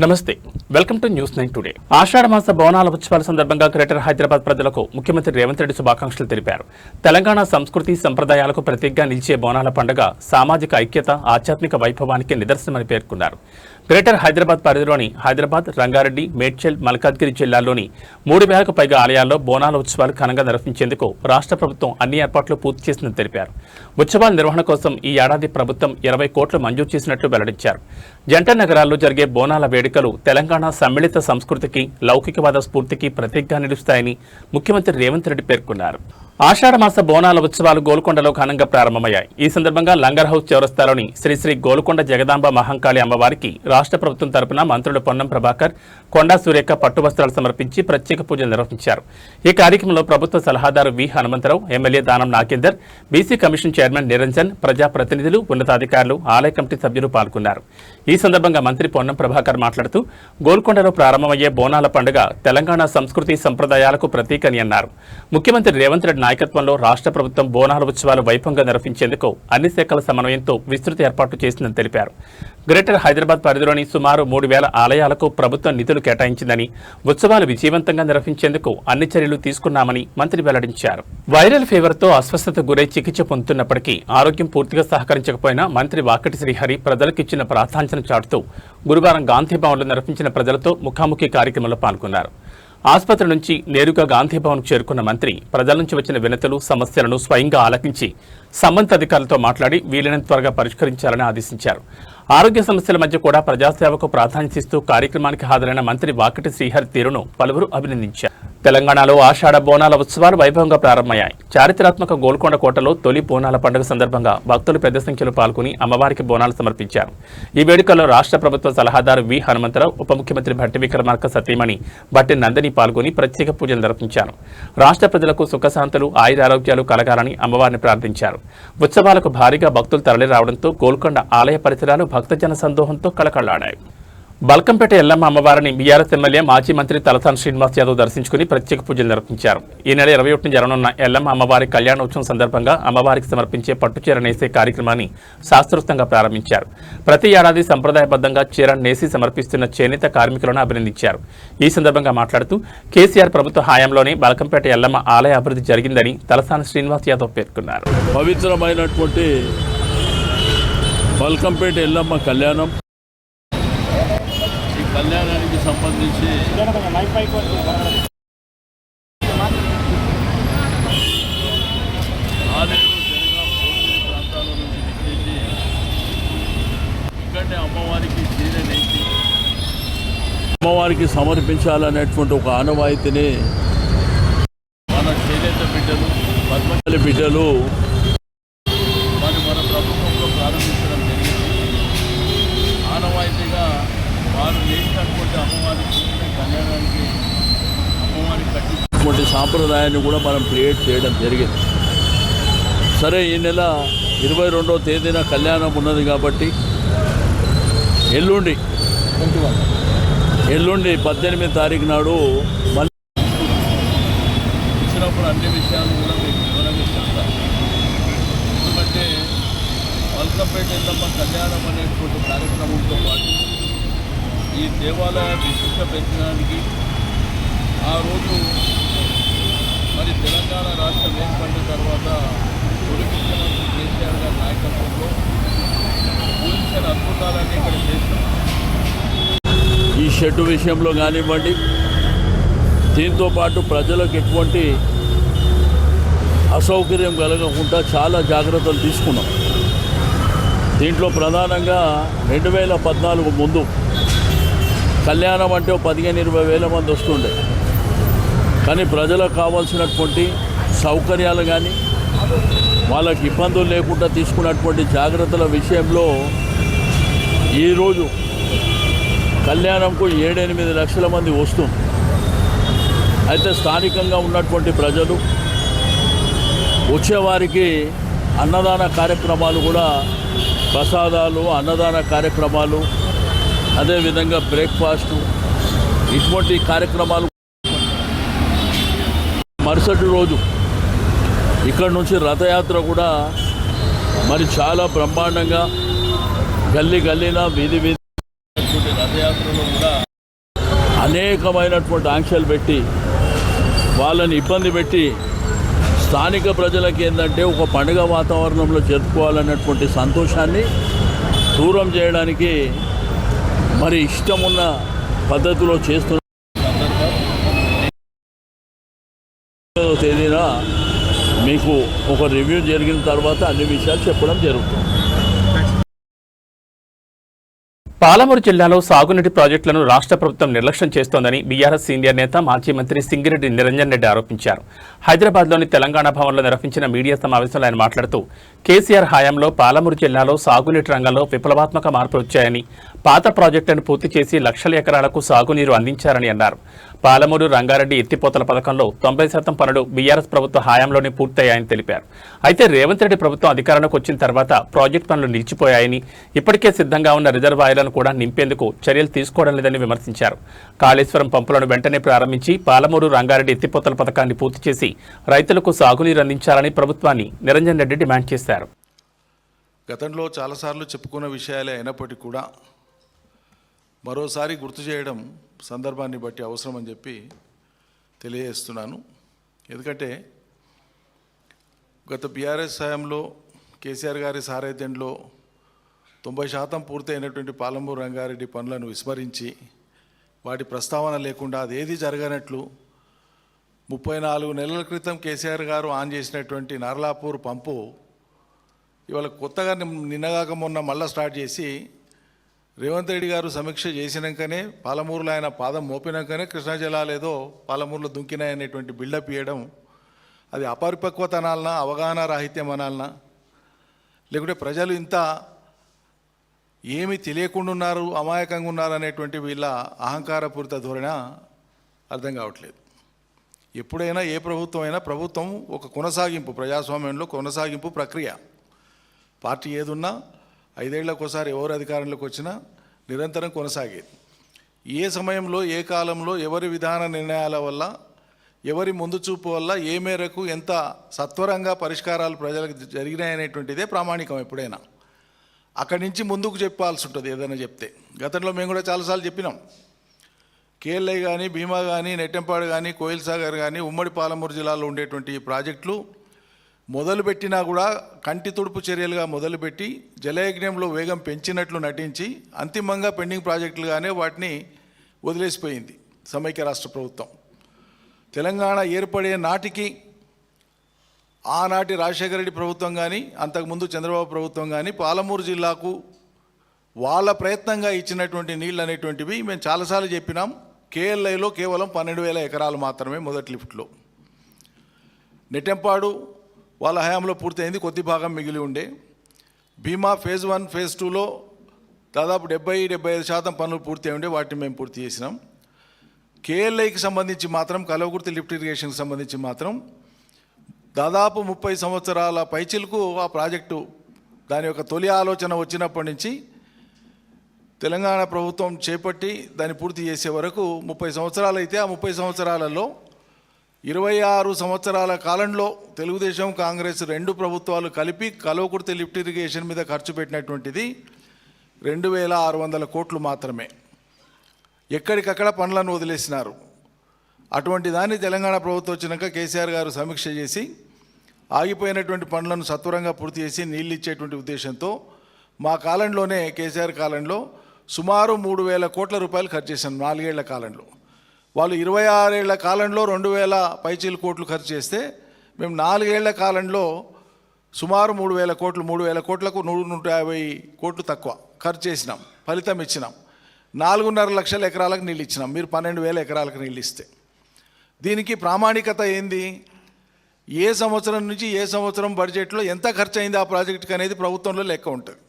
నమస్తే welcome to news 9 today ఆషాఢ మాస బోనాల ఉత్సవాల సందర్భంగా గ్రేటర్ హైదరాబాద్ ప్రజలకు ముఖ్యమంత్రి రేవంత్ రెడ్డి శుభాకాంక్షలు తెలిపారు. తెలంగాణ సంస్కృతి సంప్రదాయాలకు ప్రతీకగా నిలిచే బోనాల పండుగ సామాజిక ఐక్యత, ఆధ్యాత్మిక వైభవానికి నిదర్శనమని పేర్కొన్నారు. గ్రేటర్ హైదరాబాద్ పరిధిలోని హైదరాబాద్, రంగారెడ్డి, మేడ్చల్, మల్కాజ్గిరి జిల్లాల్లోని 3000కు పైగా ఆలయాల్లో బోనాల ఉత్సవాలు ఘనంగా నిర్వహించేందుకు రాష్ట్ర ప్రభుత్వం అన్ని ఏర్పాట్లు పూర్తి చేసిందని తెలిపారు. ఉత్సవాల నిర్వహణ కోసం ఈ ఏడాది ప్రభుత్వం 20 కోట్లు మంజూరు చేసినట్లు వెల్లడించారు. జంట నగరాల్లో జరిగే బోనాల వేడుకలు తెలంగాణ సమ్మిళిత సంస్కృతికి, లౌకికవాద స్ఫూర్తికి ప్రతీకగా నిలుస్తాయని ముఖ్యమంత్రి రేవంత్ రెడ్డి పేర్కొన్నారు. ఆషాఢ మాస బోనాల ఉత్సవాలు గోల్కొండలో ఘనంగా ప్రారంభమయ్యాయి. ఈ సందర్భంగా లంగర్ హౌస్ చౌరస్తాలోని శ్రీ గోల్కొండ జగదాంబ మహంకాళి అమ్మవారికి రాష్ట్ర ప్రభుత్వం తరపున మంత్రులు పొన్నం ప్రభాకర్, కొండా సురేఖ పట్టు వస్త్రాలు సమర్పించి ప్రత్యేక పూజలు నిర్వహించారు. ఈ కార్యక్రమంలో ప్రభుత్వ సలహాదారు వి Hanumantharao, MLA Danam Nagender, BC commission chairman Niranjan, ప్రజాప్రతినిధులు, ఉన్నతాధికారులు, ఆలయ కమిటీ సభ్యులు పాల్గొన్నారు. ఈ సందర్భంగా మంత్రి పొన్నం ప్రభాకర్ మాట్లాడుతూ గోల్కొండలో ప్రారంభమయ్యే బోనాల పండుగ తెలంగాణ సంస్కృతి సంప్రదాయాలకు ప్రతీకని అన్నారు. ముఖ్యమంత్రి రేవంత్ రెడ్డి నాయకత్వంలో రాష్ట్ర ప్రభుత్వం బోనాల ఉత్సవాలు వైభవంగా నిర్వహించేందుకు అన్ని శాఖల సమన్వయంతో విస్తృత ఏర్పాట్లు చేసిందని తెలిపారు. గ్రేటర్ హైదరాబాద్ పరిధిలోని సుమారు 3000 ఆలయాలకు ప్రభుత్వం నిధులు కేటాయించిందని, ఉత్సవాలు విజయవంతంగా నిర్వహించేందుకు అన్ని చర్యలు తీసుకున్నామని మంత్రి వెల్లడించారు. వైరల్ ఫీవర్తో అస్వస్థతకు గురై చికిత్స పొందుతున్నప్పటికీ ఆరోగ్యం పూర్తిగా సహకరించకపోయినా మంత్రి వాకటి శ్రీహరి ప్రజలకు ఇచ్చిన ప్రాధాన్యతను చాటుతూ గురువారం గాంధీభవన్లో నిర్వహించిన ప్రజలతో ముఖాముఖి కార్యక్రమంలో పాల్గొన్నారు. ఆసుపత్రి నుంచి నేరుగా గాంధీభవన్కు చేరుకున్న మంత్రి ప్రజల నుంచి వచ్చిన వినతులు, సమస్యలను స్వయంగా ఆలకించి సంబంధిత అధికారులతో మాట్లాడి వీలైనంత త్వరగా పరిష్కరించాలని ఆదేశించారు. ఆరోగ్య సమస్యల మధ్య కూడా ప్రజాసేవకు ప్రాధాన్యత ఇస్తూ కార్యక్రమానికి హాజరైన మంత్రి వాకటి శ్రీహరి తీరును పలువురు అభినందించారు. తెలంగాణలో ఆషాఢ బోనాల ఉత్సవాలు వైభవంగా ప్రారంభమయ్యాయి. చారిత్రాత్మక గోల్కొండ కోటలో తొలి బోనాల పండుగ సందర్భంగా భక్తులు పెద్ద సంఖ్యలో పాల్గొని అమ్మవారికి బోనాలు సమర్పించారు. ఈ వేడుకల్లో రాష్ట్ర ప్రభుత్వ సలహాదారు వి హనుమంతరావు, ఉప ముఖ్యమంత్రి భట్టి విక్రమార్క సతీమణి భట్టి నందిని పాల్గొని ప్రత్యేక పూజలు నిర్వహించారు. రాష్ట్ర ప్రజలకు సుఖశాంతులు, ఆయురారోగ్యాలు కలగాలని అమ్మవారిని ప్రార్థించారు. ఉత్సవాలకు భారీగా భక్తులు తరలి రావడంతో గోల్కొండ ఆలయ పరిసరాలు భక్తజన సందోహంతో కళకళలాడాయి. బల్కంపేట ఎల్లమ్మ అమ్మవారిని బీఆర్ఎస్ ఎమ్మెల్యే మాజీ మంత్రి తలసాని శ్రీనివాస్ యాదవ్ దర్శించుకుని ప్రత్యేక పూజలు నిర్వహించారు. ఈ నెల 21 జరగనున్న ఎల్లమ్మ అమ్మవారి కళ్యాణోత్సవం సందర్భంగా అమ్మవారికి సమర్పించే పట్టుచీర నేసే కార్యక్రమాన్ని శాస్త్రోక్తంగా ప్రారంభించారు. ప్రతి ఏడాది సంప్రదాయబద్ధంగా చీర నేసి సమర్పిస్తున్న చేనేత కార్మికులను అభినందించారు. ఈ సందర్భంగా మాట్లాడుతూ కేసీఆర్ ప్రభుత్వ హయాంలోనే బల్కంపేట ఎల్లమ్మ ఆలయ అభివృద్ధి జరిగిందని తలసాని శ్రీనివాస్ యాదవ్ పేర్కొన్నారు. పవిత్రమైనటువంటి బల్కంపేట ఎల్లమ్మ కళ్యాణానికి సంబంధించి ఆలయం ప్రాంతాల నుంచి విచ్చేసి ఇక్కడే అమ్మవారికి చీర నేసి అమ్మవారికి సమర్పించాలనేటువంటి ఒక ఆనవాయితీని మన చేనేత బిడ్డలు, పద్మశాలి బిడ్డలు మన ప్రభుత్వంలో ప్రారంభించడం జరిగింది. ఆనవాయితీగా వారు నేసినటువంటి అమ్మవారికి కళ్యాణానికి అమ్మవారికి కట్టినటువంటి సాంప్రదాయాన్ని కూడా మనం క్రియేట్ చేయడం జరిగింది. సరే, ఈ నెల 22వ తేదీన కళ్యాణం ఉన్నది కాబట్టి ఎల్లుండి 18 తారీఖు నాడు మళ్ళీ ఇచ్చినప్పుడు అన్ని విషయాలు కూడా మీకు వివరంగా చెప్తాను. ఎందుకంటే బల్కంపేట ఎల్లమ్మ కళ్యాణం అనేటువంటి కార్యక్రమంతో పాటు ఈ దేవాలయ విశిష్ట పెంచడానికి ఆ రోజు మరి తెలంగాణ రాష్ట్రం ఏర్పడిన తర్వాత తొలి ముఖ్యమంత్రి కేసీఆర్ గారి నాయకత్వంలో ఊహించిన అద్భుతాలన్నీ ఇక్కడ చేస్తాం. ఈ షెడ్డు విషయంలో కానివ్వండి, దీంతో పాటు ప్రజలకు ఎటువంటి అసౌకర్యం కలగకుండా చాలా జాగ్రత్తలు తీసుకున్నాం. దీంట్లో ప్రధానంగా 2014 ముందు కళ్యాణం అంటే 15-20 వేల మంది వస్తుండే. కానీ ప్రజలకు కావాల్సినటువంటి సౌకర్యాలు కానీ వాళ్ళకి ఇబ్బందులు లేకుండా తీసుకున్నటువంటి జాగ్రత్తల విషయంలో ఈరోజు కళ్యాణంకు 7-8 లక్షల మంది వస్తుంది. అయితే స్థానికంగా ఉన్నటువంటి ప్రజలు వచ్చేవారికి అన్నదాన కార్యక్రమాలు కూడా, ప్రసాదాలు, అన్నదాన కార్యక్రమాలు, అదేవిధంగా బ్రేక్ఫాస్టు, ఇటువంటి కార్యక్రమాలు. మరుసటి రోజు ఇక్కడ నుంచి రథయాత్ర కూడా మరి చాలా బ్రహ్మాండంగా గల్లీ గల్లీన వీధి రథయాత్రలో కూడా అనేకమైనటువంటి ఆంక్షలు పెట్టి వాళ్ళని ఇబ్బంది పెట్టి స్థానిక ప్రజలకు ఏంటంటే ఒక పండుగ వాతావరణంలో జరుపుకోవాలన్నటువంటి సంతోషాన్ని దూరం చేయడానికి మరి ఇష్టమున్న పద్ధతిలో చేస్తున్న తేదీన మీకు ఒక రివ్యూ జరిగిన తర్వాత అన్ని విషయాలు చెప్పడం జరుగుతుంది. పాలమూరు జిల్లాలో సాగునీటి ప్రాజెక్టులను రాష్ట్ర ప్రభుత్వం నిర్లక్ష్యం చేస్తోందని బీఆర్ఎస్ సీనియర్ నేత మాజీ మంత్రి సింగిరెడ్డి నిరంజన్ రెడ్డి ఆరోపించారు. హైదరాబాద్లోని తెలంగాణ భవన్లో నిర్వహించిన మీడియా సమావేశంలో ఆయన మాట్లాడుతూ కేసీఆర్ హయాంలో పాలమూరు జిల్లాలో సాగునీటి రంగంలో విప్లవాత్మక మార్పులు వచ్చాయని, పాత ప్రాజెక్టులను పూర్తి చేసి లక్షల ఎకరాలకు సాగునీరు అందించారని అన్నారు. పాలమూరు రంగారెడ్డి ఎత్తిపోతల పథకంలో 90% పనులు బీఆర్ఎస్ ప్రభుత్వ హయాంలోనే పూర్తయ్యాయని తెలిపారు. అయితే రేవంత్ రెడ్డి ప్రభుత్వం అధికారంలోకి వచ్చిన తర్వాత ప్రాజెక్టు పనులు నిలిచిపోయాయని, ఇప్పటికే సిద్ధంగా ఉన్న రిజర్వాయర్లను కూడా నింపేందుకు చర్యలు తీసుకోవడం లేదని విమర్శించారు. కాళేశ్వరం పంపులను వెంటనే ప్రారంభించి పాలమూరు రంగారెడ్డి ఎత్తిపోతల పథకాన్ని పూర్తి చేసి రైతులకు సాగునీరు అందించాలని ప్రభుత్వాన్ని నిరంజన్ రెడ్డి డిమాండ్ చేశారు. గతంలో చాలాసార్లు చెప్పుకున్న విషయాలే అయినప్పటికీ కూడా మరోసారి గుర్తు చేయడం సందర్భాన్ని బట్టి అవసరం అని చెప్పి తెలియజేస్తున్నాను. ఎందుకంటే గత బీఆర్ఎస్ హయాంలో కేసీఆర్ గారి సారథ్యంలో 90% పూర్తయినటువంటి పాలమూరు రంగారెడ్డి పనులను విస్మరించి వాటి ప్రస్తావన లేకుండా అదేది జరగనట్లు 34 నెలల క్రితం కేసీఆర్ గారు ఆన్ చేసినటువంటి నార్లాపూర్ పంపు ఇవాళ కొత్తగా నిన్నగాక మొన్న మళ్ళీ స్టార్ట్ చేసి రేవంత్ రెడ్డి గారు సమీక్ష చేసినాకనే పాలమూరులో ఆయన పాదం మోపినాకనే కృష్ణా జలాలు ఏదో పాలమూరులో దుంకినాయనేటువంటి బిల్డప్ ఇవ్వడం అది అపరిపక్వత అనాలనా, అవగాహన రాహిత్యం అనాలనా, లేకుంటే ప్రజలు ఇంత ఏమి తెలియకుండా ఉన్నారు, అమాయకంగా ఉన్నారు అనేటువంటి వీళ్ళ అహంకారపూరిత ధోరణి అర్థం కావట్లేదు. ఎప్పుడైనా ఏ ప్రభుత్వం అయినా ప్రభుత్వం ఒక కొనసాగింపు, ప్రజాస్వామ్యంలో కొనసాగింపు ప్రక్రియ. పార్టీ ఏదున్నా 5 ఏళ్లకోసారి ఎవరు అధికారంలోకి వచ్చినా నిరంతరం కొనసాగేది. ఏ సమయంలో ఏ కాలంలో ఎవరి విధాన నిర్ణయాల వల్ల ఎవరి ముందు చూపు వల్ల ఏ మేరకు ఎంత సత్వరంగా పరిష్కారాలు ప్రజలకు జరిగినాయనేటువంటిదే ప్రామాణికం. ఎప్పుడైనా అక్కడి నుంచి ముందుకు చెప్పాల్సి ఉంటుంది ఏదైనా చెప్తే. గతంలో మేము కూడా చాలాసార్లు చెప్పినాం. కేఎల్ఐ కానీ, భీమా కానీ, నెట్టెంపాడు కానీ, కోయిల్ సాగర్ కానీ, ఉమ్మడి పాలమూరు జిల్లాలో ఉండేటువంటి ఈ ప్రాజెక్టులు మొదలుపెట్టినా కూడా కంటి తుడుపు చర్యలుగా మొదలుపెట్టి జలయజ్ఞంలో వేగం పెంచినట్లు నటించి అంతిమంగా పెండింగ్ ప్రాజెక్టులుగానే వాటిని వదిలేసిపోయింది సమైక్య రాష్ట్ర ప్రభుత్వం. తెలంగాణ ఏర్పడే నాటికి ఆనాటి రాజశేఖర రెడ్డి ప్రభుత్వం కానీ, అంతకుముందు చంద్రబాబు ప్రభుత్వం కానీ పాలమూరు జిల్లాకు వాళ్ళ ప్రయత్నంగా ఇచ్చినటువంటి నీళ్ళు అనేటువంటివి మేము చాలాసార్లు చెప్పినాం. కేఎల్ఐలో కేవలం 12,000 ఎకరాలు మాత్రమే మొదటి లిఫ్ట్లో. నెట్టెంపాడు వాళ్ళ హయాంలో పూర్తయింది, కొద్ది భాగం మిగిలి ఉండే. భీమా ఫేజ్ 1 ఫేజ్ 2లో దాదాపు 70-75% పనులు పూర్తి ఉండే, వాటిని మేము పూర్తి చేసినాం. కేఎల్ఐకి సంబంధించి మాత్రం, కల్వకుర్తి లిఫ్ట్ ఇరిగేషన్కి సంబంధించి మాత్రం దాదాపు 30 సంవత్సరాల పైచిలకు ఆ ప్రాజెక్టు దాని యొక్క తొలి ఆలోచన వచ్చినప్పటి నుంచి తెలంగాణ ప్రభుత్వం చేపట్టి దాన్ని పూర్తి చేసే వరకు 30 సంవత్సరాలు అయితే, ఆ 30 సంవత్సరాలలో 26 సంవత్సరాల కాలంలో తెలుగుదేశం, కాంగ్రెస్ 2 ప్రభుత్వాలు కలిపి కల్వకుర్తి లిఫ్ట్ ఇరిగేషన్ మీద ఖర్చు పెట్టినటువంటిది 2,600 కోట్లు మాత్రమే. ఎక్కడికక్కడ పనులను వదిలేసినారు. అటువంటి దాన్ని తెలంగాణ ప్రభుత్వం వచ్చినాక కేసీఆర్ గారు సమీక్ష చేసి ఆగిపోయినటువంటి పనులను సత్వరంగా పూర్తి చేసి నీళ్ళు ఇచ్చేటువంటి ఉద్దేశంతో మా కాలంలోనే, కేసీఆర్ కాలంలో సుమారు 3,000 కోట్ల రూపాయలు ఖర్చు చేశాం 4 ఏళ్ల కాలంలో. వాళ్ళు 26 ఏళ్ల కాలంలో 2,000 పైచీల కోట్లు ఖర్చు చేస్తే మేము 4 ఏళ్ల కాలంలో సుమారు 3,000 కోట్లు, 3,000 కోట్లకు 150 కోట్లు తక్కువ ఖర్చు చేసినాం. ఫలితం ఇచ్చినాం. 4.5 లక్షల ఎకరాలకు నీళ్ళు ఇచ్చినాం. మీరు 12,000 ఎకరాలకు నీళ్ళు ఇస్తే దీనికి ప్రామాణికత ఏంది? ఏ సంవత్సరం నుంచి ఏ సంవత్సరం బడ్జెట్లో ఎంత ఖర్చు అయింది ఆ ప్రాజెక్టుకి అనేది ప్రభుత్వంలో లెక్క ఉంటుంది.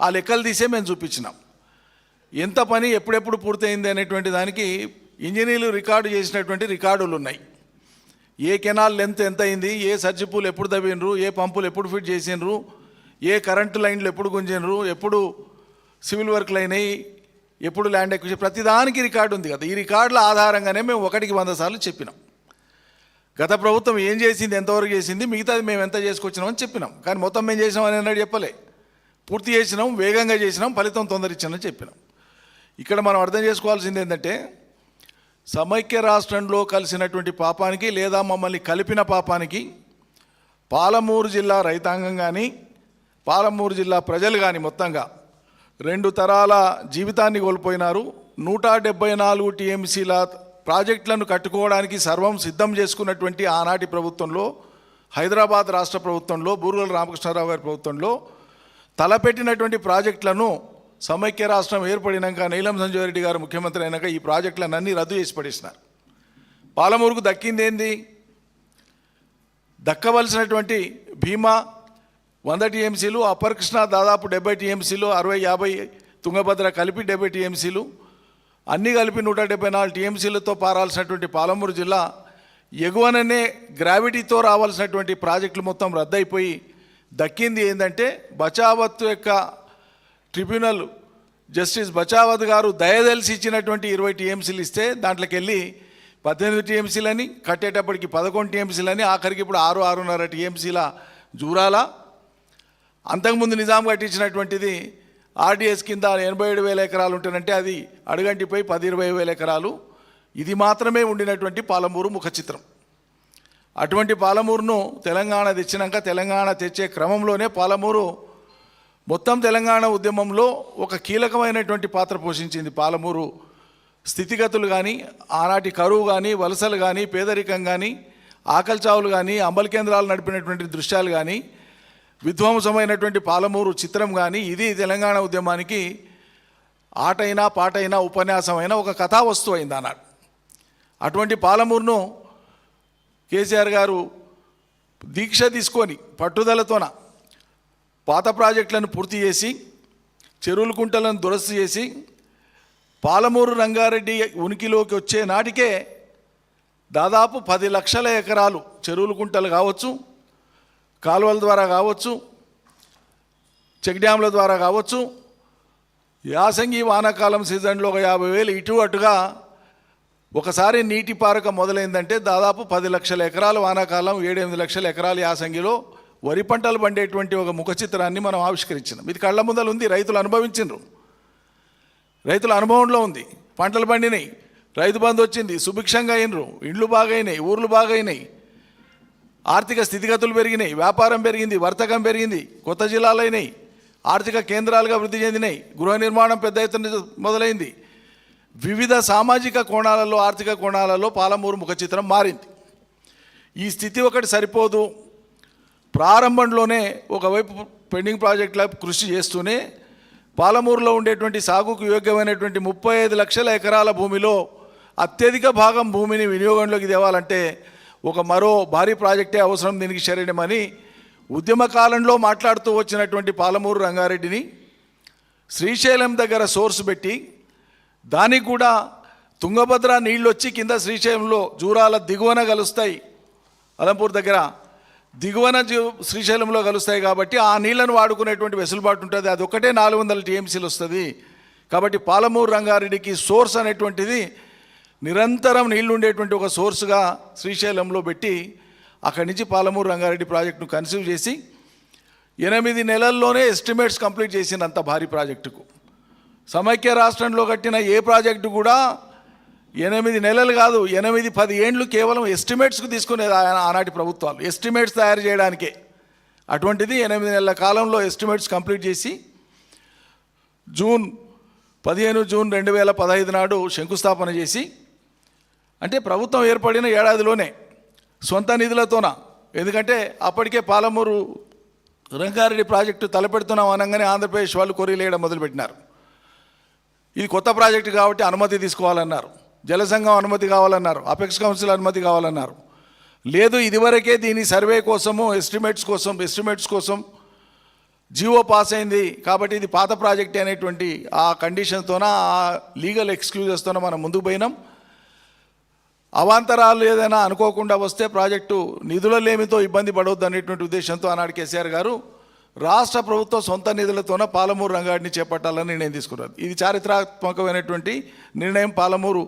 ఆ లెక్కలు తీసే మేము చూపించినాం. ఎంత పని ఎప్పుడెప్పుడు పూర్తయింది అనేటువంటి దానికి ఇంజనీర్లు రికార్డు చేసినటువంటి రికార్డులు ఉన్నాయి. ఏ కెనాల్ లెంత్ ఎంత అయింది, ఏ సర్జిపూలు ఎప్పుడు తవ్వినరు, ఏ పంపులు ఎప్పుడు ఫిట్ చేసినరు, ఏ కరెంటు లైన్లు ఎప్పుడు గుంజినరు, ఎప్పుడు సివిల్ వర్క్లు అయినాయి, ఎప్పుడు ల్యాండ్ ఎక్విజిషన్, ప్రతిదానికి రికార్డు ఉంది కదా. ఈ రికార్డుల ఆధారంగానే మేము 1కి 100 సార్లు చెప్పినాం. గత ప్రభుత్వం ఏం చేసింది, ఎంతవరకు చేసింది, మిగతాది మేము ఎంత చేసుకొచ్చినామని చెప్పినాం. కానీ మొత్తం మేము చేసినామని అన్నాడు చెప్పలే. పూర్తి చేసినాం, వేగంగా చేసినాం, ఫలితం తొందర ఇచ్చామని చెప్పినాం. ఇక్కడ మనం అర్థం చేసుకోవాల్సింది ఏంటంటే సమైక్య రాష్ట్రంలో కలిసినటువంటి పాపానికి లేదా మమ్మల్ని కలిపిన పాపానికి పాలమూరు జిల్లా రైతాంగం కానీ పాలమూరు జిల్లా ప్రజలు కానీ మొత్తంగా 2 తరాల జీవితాన్ని కోల్పోయినారు. 174 టీఎంసీల ప్రాజెక్టులను కట్టుకోవడానికి సర్వం సిద్ధం చేసుకున్నటువంటి ఆనాటి ప్రభుత్వంలో, హైదరాబాద్ రాష్ట్ర ప్రభుత్వంలో, బూరుగుల రామకృష్ణారావు గారి ప్రభుత్వంలో తలపెట్టినటువంటి ప్రాజెక్టులను సమైక్య రాష్ట్రం ఏర్పడినాక నీలం సంజయ్ రెడ్డి గారు ముఖ్యమంత్రి అయినాక ఈ ప్రాజెక్టులను అన్నీ రద్దు చేసి పడేసినారు. పాలమూరుకు దక్కింది ఏంది? దక్కవలసినటువంటి భీమా 100 టీఎంసీలు, అప్పర్ కృష్ణ దాదాపు 70 టీఎంసీలు, 60-50 తుంగభద్ర కలిపి 70 టీఎంసీలు, అన్నీ కలిపి 174 టీఎంసీలతో పారాల్సినటువంటి పాలమూరు జిల్లా ఎగువననే గ్రావిటీతో రావాల్సినటువంటి ప్రాజెక్టులు మొత్తం రద్దయిపోయి దక్కింది ఏంటంటే బచావత్ యొక్క ట్రిబ్యునల్ జస్టిస్ బచావత్ గారు దయదలిసి ఇచ్చినటువంటి 20 టీఎంసీలు ఇస్తే దాంట్లోకి వెళ్ళి 18 టీఎంసీలని, కట్టేటప్పటికి 11 టీఎంసీలని, ఆఖరికి ఇప్పుడు 6-6.5 టీఎంసీల జూరాల. అంతకుముందు నిజాం కట్టించినటువంటిది ఆర్డీఎస్ కింద 87,000 ఎకరాలు ఉంటేనంటే అది అడుగంటిపోయి 10-20,000 ఎకరాలు. ఇది మాత్రమే ఉండినటువంటి పాలమూరు ముఖ చిత్రం. అటువంటి పాలమూరును తెలంగాణ తెచ్చినాక తెలంగాణ తెచ్చే క్రమంలోనే పాలమూరు మొత్తం తెలంగాణ ఉద్యమంలో ఒక కీలకమైనటువంటి పాత్ర పోషించింది. పాలమూరు స్థితిగతులు కానీ, ఆనాటి కరువు కానీ, వలసలు కానీ, పేదరికం కానీ, ఆకలి చావులు కానీ, అంబలి కేంద్రాలు నడిపినటువంటి దృశ్యాలు కానీ, విధ్వంసమైనటువంటి పాలమూరు చిత్రం కానీ, ఇది తెలంగాణ ఉద్యమానికి ఆటైనా పాటైనా ఉపన్యాసమైనా ఒక కథా వస్తువు అయింది ఆనాడు. అటువంటి పాలమూరును కేసీఆర్ గారు దీక్ష తీసుకొని పట్టుదలతోన పాత ప్రాజెక్టులను పూర్తి చేసి, చెరువుల కుంటలను దురస్సు చేసి, పాలమూరు రంగారెడ్డి ఉనికిలోకి వచ్చే నాటికే దాదాపు 10 లక్షల ఎకరాలు చెరువుల కుంటలు కావచ్చు, కాలువల ద్వారా కావచ్చు, చెక్ డ్యామ్ల ద్వారా కావచ్చు, యాసంగి వానాకాలం సీజన్లో ఒక 50,000 ఇటు అటుగా ఒకసారి నీటి పారక మొదలైందంటే దాదాపు 10 లక్షల ఎకరాలు వానాకాలం, 7-8 లక్షల ఎకరాలు యాసంగిలో వరి పంటలు పండేటువంటి ఒక ముఖ చిత్రాన్ని మనం ఆవిష్కరించినాం. ఇది కళ్ళ ముందలు ఉంది, రైతులు అనుభవించిండ్రు, రైతుల అనుభవంలో ఉంది. పంటలు పండినాయి, రైతు బంధు వచ్చింది, సుభిక్షంగా అయినరు, ఇండ్లు బాగైనాయి, ఊర్లు బాగైనాయి, ఆర్థిక స్థితిగతులు పెరిగినాయి, వ్యాపారం పెరిగింది, వర్తకం పెరిగింది, కొత్త జిల్లాలు అయినాయి, ఆర్థిక కేంద్రాలుగా వృద్ధి చెందినాయి, గృహ నిర్మాణం పెద్ద ఎత్తున మొదలైంది. వివిధ సామాజిక కోణాలలో, ఆర్థిక కోణాలలో పాలమూరు ముఖ చిత్రం మారింది. ఈ స్థితి ఒకటి సరిపోదు. ప్రారంభంలోనే ఒకవైపు పెండింగ్ ప్రాజెక్టుల కృషి చేస్తూనే పాలమూరులో ఉండేటువంటి సాగుకు యోగ్యమైనటువంటి 35 లక్షల ఎకరాల భూమిలో అత్యధిక భాగం భూమిని వినియోగంలోకి తేవాలంటే ఒక మరో భారీ ప్రాజెక్టే అవసరం, దీనికి శరణమని ఉద్యమ కాలంలో మాట్లాడుతూ వచ్చినటువంటి పాలమూరు రంగారెడ్డిని శ్రీశైలం దగ్గర సోర్స్ పెట్టి, దానికి కూడా తుంగభద్ర నీళ్ళు వచ్చి కింద శ్రీశైలంలో జూరాల దిగువన కలుస్తాయి, అలంపూర్ దగ్గర దిగువన శ్రీశైలంలో కలుస్తాయి కాబట్టి ఆ నీళ్లను వాడుకునేటువంటి వెసులుబాటు ఉంటుంది. అది ఒకటే 400 టీఎంసీలు వస్తుంది. కాబట్టి పాలమూరు రంగారెడ్డికి సోర్స్ అనేటువంటిది నిరంతరం నీళ్లు ఉండేటువంటి ఒక సోర్స్గా శ్రీశైలంలో పెట్టి అక్కడి నుంచి పాలమూరు రంగారెడ్డి ప్రాజెక్టును కన్సీవ్ చేసి 8 నెలల్లోనే ఎస్టిమేట్స్ కంప్లీట్ చేసినంత భారీ ప్రాజెక్టుకు. సమైక్య రాష్ట్రంలో కట్టిన ఏ ప్రాజెక్టు కూడా 8 నెలలు కాదు, 8-10 ఏండ్లు కేవలం ఎస్టిమేట్స్కు తీసుకునేది ఆనాటి ప్రభుత్వాలు, ఎస్టిమేట్స్ తయారు చేయడానికే. అటువంటిది 8 నెలల కాలంలో ఎస్టిమేట్స్ కంప్లీట్ చేసి జూన్ 2015 నాడు శంకుస్థాపన చేసి, అంటే ప్రభుత్వం ఏర్పడిన ఏడాదిలోనే సొంత నిధులతోన, ఎందుకంటే అప్పటికే పాలమూరు రంగారెడ్డి ప్రాజెక్టు తలపెడుతున్నాం అనగానే ఆంధ్రప్రదేశ్ వాళ్ళు కొరీలేయడం మొదలుపెట్టినారు. ఇది కొత్త ప్రాజెక్టు కాబట్టి అనుమతి తీసుకోవాలన్నారు, జలసంఘం అనుమతి కావాలన్నారు, అపెక్స్ కౌన్సిల్ అనుమతి కావాలన్నారు. లేదు, ఇదివరకే దీని సర్వే కోసము ఎస్టిమేట్స్ కోసం జీవో పాస్ అయింది కాబట్టి ఇది పాత ప్రాజెక్ట్ అనేటువంటి ఆ కండిషన్తోన, ఆ లీగల్ ఎక్స్క్యూజెస్తోన మనం ముందుకు పోయినాం. అవాంతరాలు ఏదైనా అనుకోకుండా వస్తే ప్రాజెక్టు నిధులలేమితో ఇబ్బంది పడవద్దు అనేటువంటి ఉద్దేశంతో ఆనాడు కేసీఆర్ గారు రాష్ట్ర ప్రభుత్వం సొంత నిధులతోన పాలమూరు రంగారెడ్డిని చేపట్టాలని నిర్ణయం తీసుకున్నారు. ఇది చారిత్రాత్మకమైనటువంటి నిర్ణయం పాలమూరు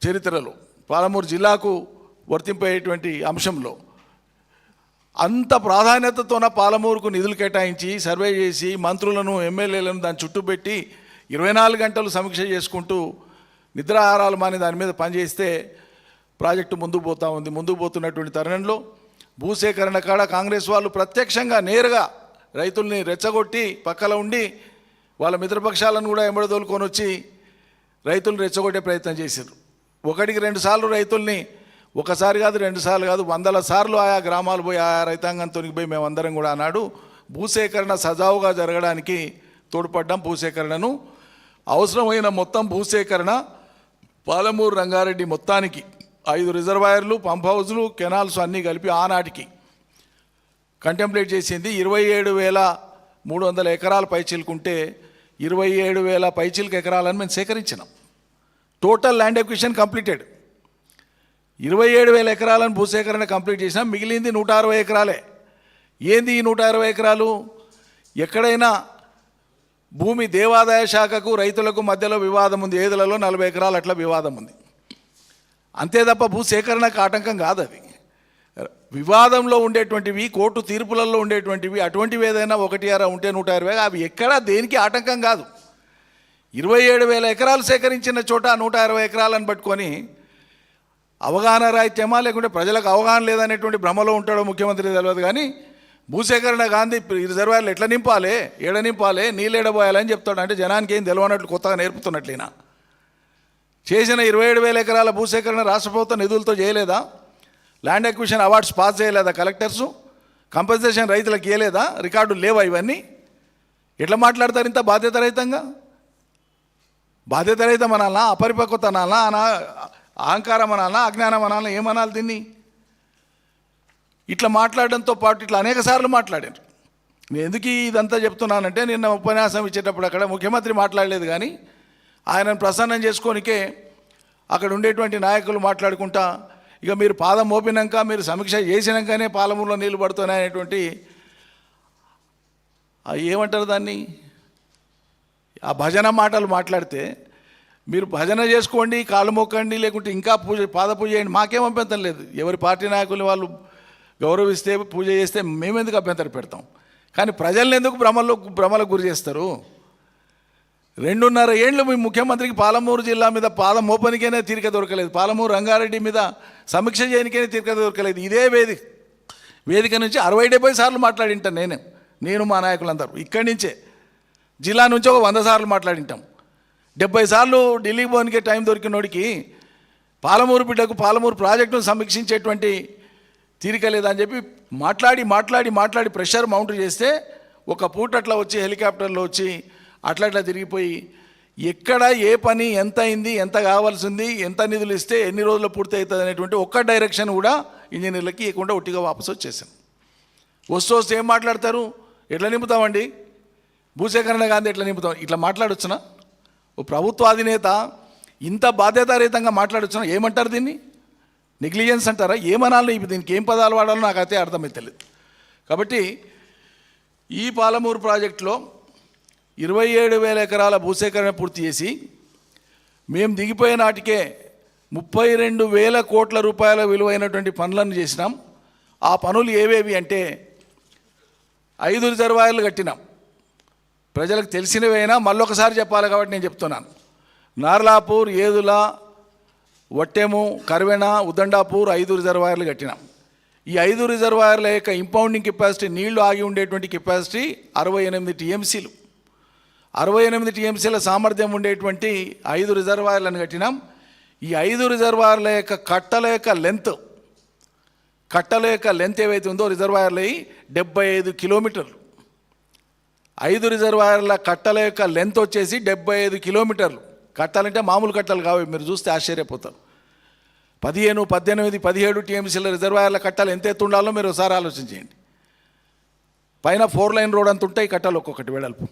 చరిత్రలో, పాలమూరు జిల్లాకు వర్తింపేటువంటి అంశంలో. అంత ప్రాధాన్యతతోన పాలమూరుకు నిధులు కేటాయించి సర్వే చేసి మంత్రులను, ఎమ్మెల్యేలను దాని చుట్టూ పెట్టి 24 గంటలు సమీక్ష చేసుకుంటూ నిద్రాహారాలు మాని దాని మీద పనిచేస్తే ప్రాజెక్టు ముందుకు పోతా ఉంది. ముందుకు పోతున్నటువంటి తరుణంలో భూసేకరణ కాడ కాంగ్రెస్ వాళ్ళు ప్రత్యక్షంగా నేరుగా రైతుల్ని రెచ్చగొట్టి పక్కన ఉండి వాళ్ళ మిత్రపక్షాలను కూడా ఎంబడదోలుకొని వచ్చి రైతులను రెచ్చగొట్టే ప్రయత్నం చేశారు. ఒకటికి 2 సార్లు రైతుల్ని, ఒకసారి కాదు 2 సార్లు కాదు 100 సార్లు ఆయా గ్రామాలు పోయి ఆయా రైతాంగంతో పోయి మేమందరం కూడా ఆనాడు భూసేకరణ సజావుగా జరగడానికి తోడ్పడ్డాం. భూసేకరణను అవసరమైన మొత్తం భూసేకరణ పాలమూరు రంగారెడ్డి మొత్తానికి 5 రిజర్వాయర్లు, పంప్ హౌజులు, కెనాల్స్ అన్నీ కలిపి ఆనాటికి కంటెంప్లేట్ చేసింది. 27,300 ఎకరాల పైచిలుకుంటే 27,000 పైచిలుకు ఎకరాలను మేము సేకరించినాం. Total land acquisition completed. 27,000 ఎకరాలను భూసేకరణ కంప్లీట్ చేసినాం. మిగిలింది 160 ఎకరాలే. ఏంది ఈ 160 ఎకరాలు? ఎక్కడైనా భూమి దేవాదాయ శాఖకు రైతులకు మధ్యలో వివాదం ఉంది, ఏదులలో 40 ఎకరాలు అట్లా వివాదం ఉంది, అంతే తప్ప భూసేకరణకు ఆటంకం కాదు. అది వివాదంలో ఉండేటువంటివి, కోర్టు తీర్పులలో ఉండేటువంటివి, అటువంటివి ఏదైనా 1 ఉంటే 120, అవి ఎక్కడా దేనికి ఆటంకం కాదు. 27,000 ఎకరాలు సేకరించిన చోట 160 ఎకరాలను పట్టుకొని అవగాహన రాహిత్యమా లేకుంటే ప్రజలకు అవగాహన లేదనేటువంటి భ్రమలో ఉంటాడో ముఖ్యమంత్రి తెలియదు. కానీ భూసేకరణ గాంధీ రిజర్వాయర్లు ఎట్లా నింపాలి, ఏడ నింపాలి, నీళ్ళు ఏడబోయాలని చెప్తాడు. అంటే జనానికి ఏం తెలియనట్లు కొత్తగా నేర్పుతున్నట్లేనా? చేసిన 27,000 ఎకరాల భూసేకరణ రాష్ట్ర ప్రభుత్వం నిధులతో చేయలేదా? ల్యాండ్ ఎక్విజిషన్ అవార్డ్స్ పాస్ చేయలేదా కలెక్టర్సు? కంపెన్సేషన్ రైతులకు ఇవ్వలేదా? రికార్డులు లేవా? ఇవన్నీ ఎట్లా మాట్లాడతారు ఇంత బాధ్యతారహితంగా? బాధ్యతారహితం అనాలనా, అపరిపక్వత అనాలనా, అహంకారం అనాలనా, అజ్ఞానం అనాలనా, ఏమనాలి దీన్ని? ఇట్లా మాట్లాడడంతో పాటు ఇట్లా అనేక సార్లు మాట్లాడారు. నేను ఎందుకు ఇదంతా చెప్తున్నానంటే, నిన్న ఉపన్యాసం ఇచ్చేటప్పుడు అక్కడ ముఖ్యమంత్రి మాట్లాడలేదు, కానీ ఆయనను ప్రసన్నం చేసుకోనికే అక్కడ ఉండేటువంటి నాయకులు మాట్లాడుకుంటా ఇక మీరు పాదం మోపినాక, మీరు సమీక్ష చేసినాకనే పాలమూరులో నీళ్లు పడుతున్నాయి అనేటువంటి ఏమంటారు దాన్ని, ఆ భజన మాటలు మాట్లాడితే, మీరు భజన చేసుకోండి, కాళ్ళు మొక్కండి, లేకుంటే ఇంకా పాద పూజ చేయండి, మాకేం అభ్యంతరం లేదు. ఎవరి పార్టీ నాయకులు వాళ్ళు గౌరవిస్తే పూజ చేస్తే మేమెందుకు అభ్యంతరం పెడతాం? కానీ ప్రజల్ని ఎందుకు భ్రమలకు గురి చేస్తారు? 2.5 ఏళ్ళు మీ ముఖ్యమంత్రికి పాలమూరు జిల్లా మీద పాదం మోపనికైనా తీరిక దొరకలేదు, పాలమూరు రంగారెడ్డి మీద సమీక్ష చేయనికైనా తీరిక దొరకలేదు. ఇదే వేదిక నుంచి 60-70 సార్లు మాట్లాడింటాను నేను మా నాయకులందరూ. ఇక్కడి నుంచే జిల్లా నుంచి ఒక 100 సార్లు మాట్లాడింటాం. 70 సార్లు ఢిల్లీకి పోనికే టైం దొరికినోడికి పాలమూరు బిడ్డకు పాలమూరు ప్రాజెక్టును సమీక్షించేటువంటి తీరిక లేదని చెప్పి మాట్లాడి ప్రెషర్ మౌంట్ చేస్తే ఒక పూట అట్లా వచ్చి హెలికాప్టర్లో వచ్చి అట్లా తిరిగిపోయి ఎక్కడ ఏ పని ఎంత అయింది, ఎంత కావాల్సింది, ఎంత నిధులు ఇస్తే ఎన్ని రోజుల్లో పూర్తి అవుతుంది అనేటువంటి ఒక్క డైరెక్షన్ కూడా ఇంజనీర్లకి ఇవ్వకుండా ఒట్టిగా వాపసు వచ్చేసాను. వస్తూ ఏం మాట్లాడతారు, ఎట్లా నింపుతామండి భూసేకరణ గాంధీ, ఎట్లా నింపుతాం, ఇట్లా మాట్లాడొచ్చునా? ఓ ప్రభుత్వ అధినేత ఇంత బాధ్యతారహితంగా మాట్లాడొచ్చునా? ఏమంటారు దీన్ని? నెగ్లిజెన్స్ అంటారా? ఏమనాలి? దీనికి ఏం పదాలు వాడాలో నాకైతే అర్థమైతే తెలియదు. కాబట్టి ఈ పాలమూరు ప్రాజెక్టులో 27,000 ఎకరాల భూసేకరణ పూర్తి చేసి మేము దిగిపోయే నాటికే 32,000 కోట్ల రూపాయల విలువైనటువంటి పనులను చేసినాం. ఆ పనులు ఏవేవి అంటే, 5 రిజర్వాయర్లు కట్టినాం. ప్రజలకు తెలిసినవైనా మళ్ళొకసారి చెప్పాలి కాబట్టి నేను చెప్తున్నాను. నార్లాపూర్, ఏదుల, వట్టెము, కర్వెన, ఉద్దండాపూర్ 5 రిజర్వాయర్లు కట్టినాం. ఈ 5 రిజర్వాయర్ల యొక్క ఇంపౌండింగ్ కెపాసిటీ, నీళ్లు ఆగి ఉండేటువంటి కెపాసిటీ 68 టీఎంసీలు. 68 టీఎంసీల సామర్థ్యం ఉండేటువంటి 5 రిజర్వాయర్లను కట్టినాం. ఈ 5 రిజర్వాయర్ల యొక్క కట్టల యొక్క లెంత్ ఏవైతే ఉందో రిజర్వాయర్లు 75 కిలోమీటర్లు. 5 రిజర్వాయర్ల కట్టల యొక్క లెంత్ వచ్చేసి 75 కిలోమీటర్లు. కట్టాలంటే మామూలు కట్టలు కావు, మీరు చూస్తే ఆశ్చర్యపోతారు. 15, 18, 17 టీఎంసీల రిజర్వాయర్ల కట్టాలు ఎంత ఎత్తు ఉండాలో మీరు ఒకసారి ఆలోచించేయండి. పైన 4 లైన్ రోడ్ అంత ఉంటాయి కట్టాలు, ఒక్కొక్కటి వెడల్పు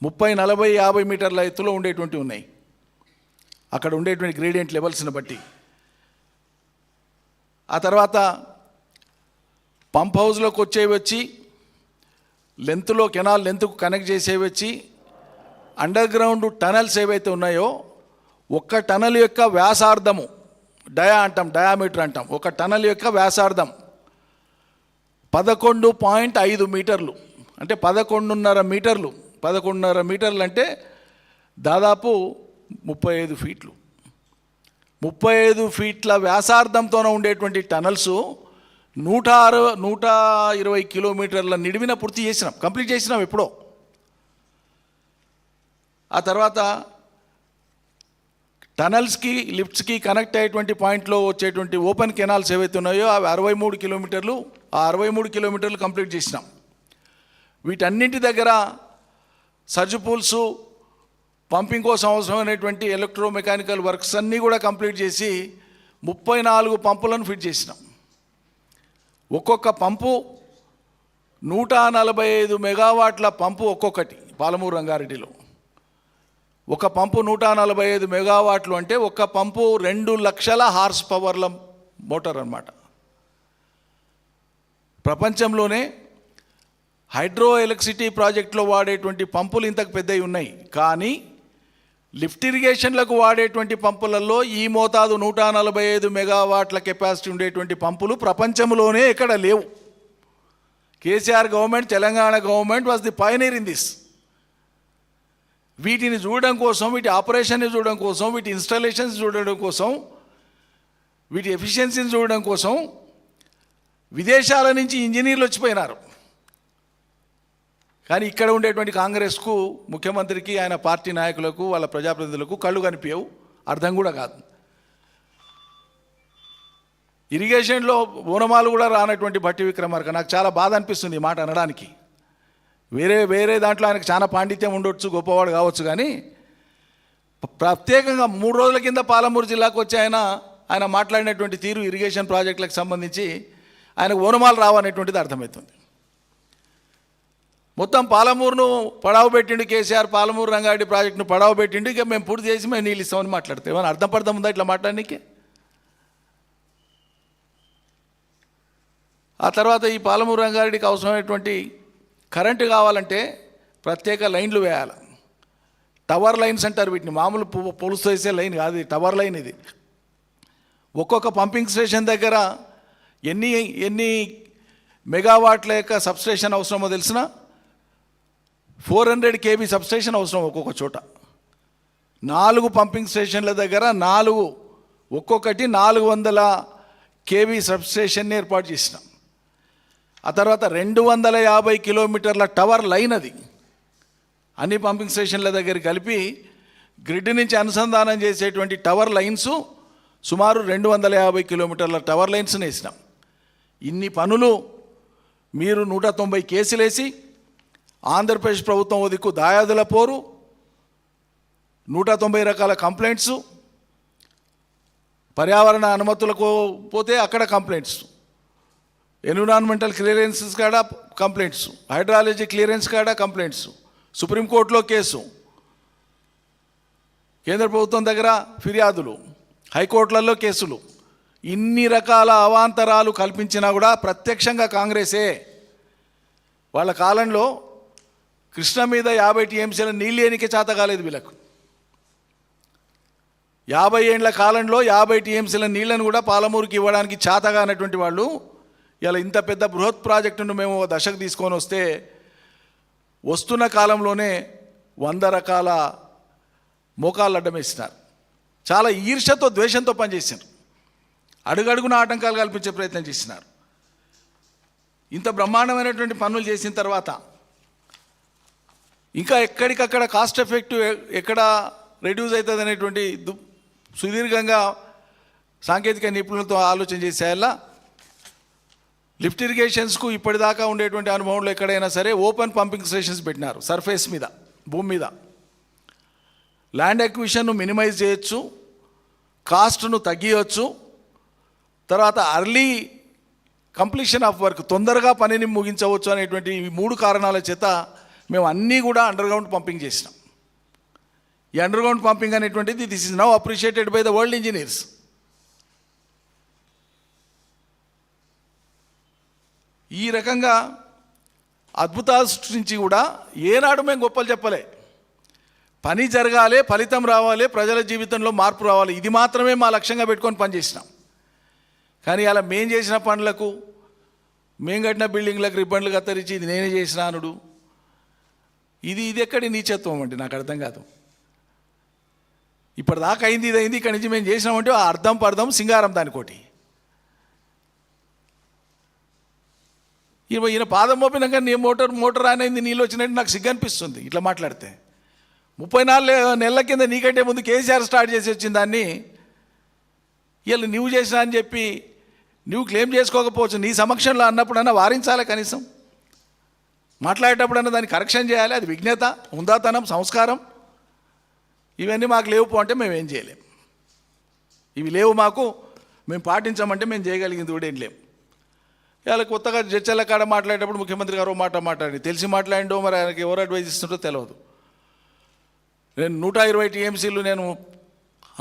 30, 40, 50 మీటర్ల ఎత్తులో ఉండేటువంటివి ఉన్నాయి. అక్కడ ఉండేటువంటి గ్రేడియంట్ లెవెల్స్ని బట్టి. ఆ తర్వాత పంప్ హౌస్లోకి వచ్చేవి వచ్చి, లెంత్లో కెనాల్ లెంత్కు కనెక్ట్ చేసేవి వచ్చి, అండర్ గ్రౌండ్ టనల్స్ ఏవైతే ఉన్నాయో, ఒక్క టనల్ యొక్క వ్యాసార్థము, డయామీటర్ అంటాం, ఒక టనల్ యొక్క వ్యాసార్థం 11.5 మీటర్లు, అంటే 11.5 మీటర్లు. 11.5 మీటర్లు అంటే దాదాపు 35 ఫీట్లు 35 ఫీట్ల వ్యాసార్థంతోనే ఉండేటువంటి టనల్స్ 120 కిలోమీటర్ల నిడివిన పూర్తి చేసినాం, కంప్లీట్ చేసినాం ఎప్పుడో. ఆ తర్వాత టనల్స్కి లిఫ్ట్స్కి కనెక్ట్ అయ్యేటువంటి పాయింట్లో వచ్చేటువంటి ఓపెన్ కెనాల్స్ ఏవైతే ఉన్నాయో అవి 63 కిలోమీటర్లు, ఆ 63 కిలోమీటర్లు కంప్లీట్ చేసినాం. వీటన్నింటి దగ్గర సర్జ్ పూల్స్, పంపింగ్ కోసం అవసరమైనటువంటి ఎలక్ట్రోమెకానికల్ వర్క్స్ అన్నీ కూడా కంప్లీట్ చేసి 34 పంపులను ఫిట్ చేసినాం. ఒక్కొక్క పంపు 145 మెగావాట్ల పంపు ఒక్కొక్కటి. పాలమూరు రంగారెడ్డిలో ఒక పంపు 145 మెగావాట్లు అంటే ఒక పంపు 2 లక్షల హార్స్ పవర్ల మోటార్ అన్నమాట. ప్రపంచంలోనే హైడ్రో ఎలక్ట్రిసిటీ ప్రాజెక్టులో వాడేటువంటి పంపులు ఇంతకు పెద్దవి ఉన్నాయి, కానీ లిఫ్ట్ ఇరిగేషన్లకు వాడేటువంటి పంపులలో ఈ మోతాదు 145 మెగావాట్ల కెపాసిటీ ఉండేటువంటి పంపులు ప్రపంచంలోనే ఎక్కడ లేవు. KCR government, Telangana government was the Pioneer in this. వీటిని చూడడం కోసం, వీటి ఆపరేషన్ని చూడడం కోసం, వీటి ఇన్స్టాలేషన్స్ చూడడం కోసం, వీటి ఎఫిషియన్సీని చూడడం కోసం విదేశాల నుంచి ఇంజనీర్లు వచ్చిపోయినారు. కానీ ఇక్కడ ఉండేటువంటి కాంగ్రెస్కు, ముఖ్యమంత్రికి, ఆయన పార్టీ నాయకులకు, వాళ్ళ ప్రజాప్రతినిధులకు కళ్ళు కనిపించవు, అర్థం కూడా కాదు. ఇరిగేషన్లో ఓనమాలు కూడా రానటువంటి భట్టి విక్రమార్క, నాకు చాలా బాధ అనిపిస్తుంది ఈ మాట అనడానికి. వేరే దాంట్లో ఆయనకు చాలా పాండిత్యం ఉండొచ్చు, గొప్పవాడు కావచ్చు, కానీ ప్రత్యేకంగా 3 రోజుల కింద పాలమూరు జిల్లాకు వచ్చి ఆయన మాట్లాడినటువంటి తీరు ఇరిగేషన్ ప్రాజెక్టులకు సంబంధించి ఆయనకు ఓనమాలు రావనేటువంటిది అర్థమవుతుంది. మొత్తం పాలమూరును పడావు పెట్టిండు కేసీఆర్, పాలమూరు రంగారెడ్డి ప్రాజెక్టును పడావు పెట్టిండు, ఇక మేము పూర్తి చేసి మేము నీళ్ళు ఇస్తామని మాట్లాడితే ఏమైనా అర్థం పడతాం ఉందా ఇట్లా మాట్లాడడానికి? ఆ తర్వాత ఈ పాలమూరు రంగారెడ్డికి అవసరమైనటువంటి కరెంటు కావాలంటే ప్రత్యేక లైన్లు వేయాలి. టవర్ లైన్స్ అంటారు వీటిని, మామూలు పొలుసు వేసే లైన్ కాదు, టవర్ లైన్ ఇది. ఒక్కొక్క పంపింగ్ స్టేషన్ దగ్గర ఎన్ని మెగావాట్ల యొక్క సబ్స్టేషన్ అవసరమో తెలిసిన 400 kV సబ్స్టేషన్ అవసరం ఒక్కొక్క చోట. 4 పంపింగ్ స్టేషన్ల దగ్గర ఒక్కొక్కటి 400 kV సబ్స్టేషన్ని ఏర్పాటు చేసినాం. ఆ తర్వాత 250 కిలోమీటర్ల టవర్ లైన్, అది అన్ని పంపింగ్ స్టేషన్ల దగ్గర కలిపి గ్రిడ్ నుంచి అనుసంధానం చేసేటువంటి టవర్ లైన్స్ సుమారు 250 కిలోమీటర్ల టవర్ లైన్స్ని వేసినాం. ఇన్ని పనులు మీరు 190 కేసులు వేసి ఆంధ్రప్రదేశ్ ప్రభుత్వం దిక్కు దాయాదుల పోరు, 190 రకాల కంప్లైంట్స్, పర్యావరణ అనుమతులకు పోతే అక్కడ కంప్లైంట్స్, ఎన్విరాన్మెంటల్ క్లియరెన్సెస్ కాడ కంప్లైంట్స్, హైడ్రాలజీ క్లియరెన్స్ కాడ కంప్లైంట్స్, సుప్రీంకోర్టులో కేసు, కేంద్ర ప్రభుత్వం దగ్గర ఫిర్యాదులు, హైకోర్టులలో కేసులు, ఇన్ని రకాల అవాంతరాలు కల్పించినా కూడా ప్రత్యక్షంగా కాంగ్రెసే. వాళ్ళ కాలంలో కృష్ణ మీద 50 TMCల నీళ్ళు ఎనికే చేత కాలేదు వీళ్ళకు. 50 ఏండ్ల కాలంలో 50 TMCల నీళ్లను కూడా పాలమూరుకి ఇవ్వడానికి చేతగానటువంటి వాళ్ళు ఇలా ఇంత పెద్ద బృహత్ ప్రాజెక్టును మేము దశకు తీసుకొని వస్తున్న కాలంలోనే 100 రకాల మోకాళ్ళు అడ్డమేసినారు. చాలా ఈర్ష్యతో, ద్వేషంతో పనిచేసినారు. అడుగడుగున ఆటంకాలు కల్పించే ప్రయత్నం చేసినారు. ఇంత బ్రహ్మాండమైనటువంటి పనులు చేసిన తర్వాత ఇంకా ఎక్కడికక్కడ కాస్ట్ ఎఫెక్టివ్ ఎక్కడ రెడ్యూస్ అవుతుంది అనేటువంటి సుదీర్ఘంగా సాంకేతిక నిపుణులతో ఆలోచన చేసేలా లిఫ్ట్ ఇరిగేషన్స్కు ఇప్పటిదాకా ఉండేటువంటి అనుభవంలో ఎక్కడైనా సరే ఓపెన్ పంపింగ్ స్టేషన్స్ పెట్టినారు. సర్ఫేస్ మీద, భూమి మీద ల్యాండ్ ఎక్విజిషన్ను మినిమైజ్ చేయొచ్చు, కాస్ట్ను తగ్గించవచ్చు, తర్వాత అర్లీ కంప్లీషన్ ఆఫ్ వర్క్, తొందరగా పనిని ముగించవచ్చు అనేటువంటి ఈ 3 కారణాల చేత మేము అన్నీ కూడా అండర్గ్రౌండ్ పంపింగ్ చేసినాం. ఈ అండర్గ్రౌండ్ పంపింగ్ అనేటువంటిది this is now appreciated by the world engineers. ఈ రకంగా అద్భుతాలు సృష్టించి కూడా ఏనాడు మేము గొప్పలు చెప్పలే. పని జరగాలి, ఫలితం రావాలి, ప్రజల జీవితంలో మార్పు రావాలి, ఇది మాత్రమే మా లక్ష్యంగా పెట్టుకొని పనిచేసినాం. కానీ అలా మేం చేసిన పనులకు, మేము కట్టిన బిల్డింగ్లకు రిబ్బన్లు కత్తరించి ఇది నేనే చేసినానుడు, ఇది ఎక్కడి నీచత్వం అండి, నాకు అర్థం కాదు. ఇప్పటిదాకా అయింది ఇది అయింది, ఇక్కడి నుంచి మేము చేసినామంటే ఆ అర్థం పర్థం సింగారం దానికోటి. ఈయన పాదం మోపినాక నీ మోటార్ ఆన్ అయింది, నీళ్ళు వచ్చినట్టు నాకు సిగ్గు అనిపిస్తుంది ఇట్లా మాట్లాడితే. 34 నెలల కింద నీకంటే ముందు కేసీఆర్ స్టార్ట్ చేసి వచ్చిన దాన్ని వీళ్ళు నువ్వు చేసినా అని చెప్పి నువ్వు క్లెయిమ్ చేసుకోకపోవచ్చు. నీ సమక్షంలో అన్నప్పుడన్నా వారించాలి, కనీసం మాట్లాడేటప్పుడన్నా దాన్ని కరెక్షన్ చేయాలి. అది విజ్ఞత, ఉందాతనం, సంస్కారం. ఇవన్నీ మాకు లేవు అంటే మేము ఏం చేయలేం. ఇవి లేవు మాకు, మేము పాటించామంటే మేము చేయగలిగింది కూడా ఏం లేము. ఇవాళ కొత్తగా జడ్చర్ల కాడ మాట్లాడేటప్పుడు ముఖ్యమంత్రి గారు మాట్లాడి తెలిసి మాట్లాడిండో మరి ఆయనకి ఎవరు అడ్వైజ్ ఇస్తుంటో తెలియదు. నేను 120 టీఎంసీలు నేను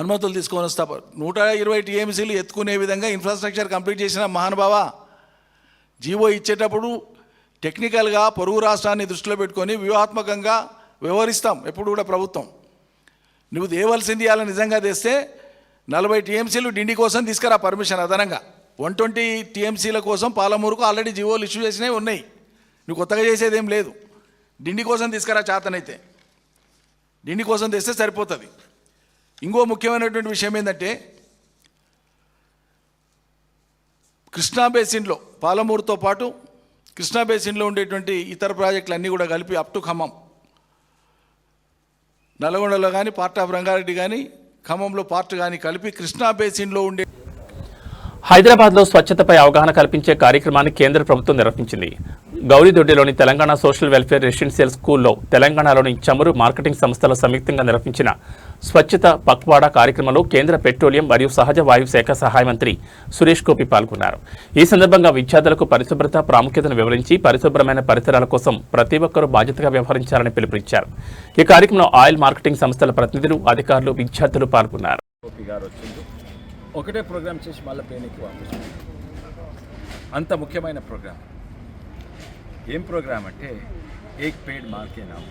అనుమతులు తీసుకొని వస్తా. 120 టీఎంసీలు ఎత్తుకునే విధంగా ఇన్ఫ్రాస్ట్రక్చర్ కంప్లీట్ చేసిన మహానుభావ. జీవో ఇచ్చేటప్పుడు టెక్నికల్గా పొరుగు రాష్ట్రాన్ని దృష్టిలో పెట్టుకొని వ్యూహాత్మకంగా వ్యవహరిస్తాం ఎప్పుడు కూడా ప్రభుత్వం. నువ్వు దేవలసింది ఇవాళ నిజంగా తెస్తే 40 టీఎంసీలు డిండి కోసం తీసుకురా పర్మిషన్ అదనంగా. 120 టీఎంసీల కోసం పాలమూరుకు ఆల్రెడీ జీవోలు ఇష్యూ చేసినవి ఉన్నాయి. నువ్వు కొత్తగా చేసేది ఏం లేదు. డిండి కోసం తీసుకురా చేతనైతే, డిండి కోసం తెస్తే సరిపోతుంది. ఇంకో ముఖ్యమైనటువంటి విషయం ఏంటంటే కృష్ణా బేసిన్లో పాలమూరుతో పాటు కృష్ణా బేసిన్లో ఉండేటువంటి ఇతర ప్రాజెక్టులు అన్నీ కూడా కలిపి అప్ టు ఖమ్మం, నల్గొండలో కానీ పార్ట్ ఆఫ్ రంగారెడ్డి కానీ ఖమ్మంలో పార్ట్ కానీ కలిపి కృష్ణా బేసిన్లో ఉండే హైదరాబాద్లో స్వచ్ఛతపై అవగాహన కల్పించే కార్యక్రమాన్ని కేంద్ర ప్రభుత్వం నిర్వహించింది. గౌరీదొడ్డిలోని తెలంగాణ సోషల్ వెల్ఫేర్ రెసిడెన్షియల్ స్కూల్లో తెలంగాణలోని చమురు మార్కెటింగ్ సంస్థల సంయుక్తంగా నిర్వహించిన స్వచ్ఛత పక్వాడా కార్యక్రమంలో కేంద్ర పెట్రోలియం మరియు సహజ వాయువు శాఖ సహాయ మంత్రి సురేష్ గోపి పాల్గొన్నారు. ఈ సందర్భంగా విద్యార్థులకు పరిశుభ్రత ప్రాముఖ్యతను వివరించి పరిశుభ్రమైన పరిసరాల కోసం ప్రతి ఒక్కరూ బాధ్యతగా వ్యవహరించాలని పిలుపునిచ్చారు. ఈ కార్యక్రమంలో ఆయిల్ మార్కెటింగ్ సంస్థల ప్రతినిధులు, అధికారులు, విద్యార్థులు పాల్గొన్నారు. ఒకటే ప్రోగ్రామ్ చేసి మళ్ళీ పేనికి వాపసు. అంత ముఖ్యమైన ప్రోగ్రామ్. ఏం ప్రోగ్రామ్ అంటే ఏక్ పేడ్ మాకే నామ్.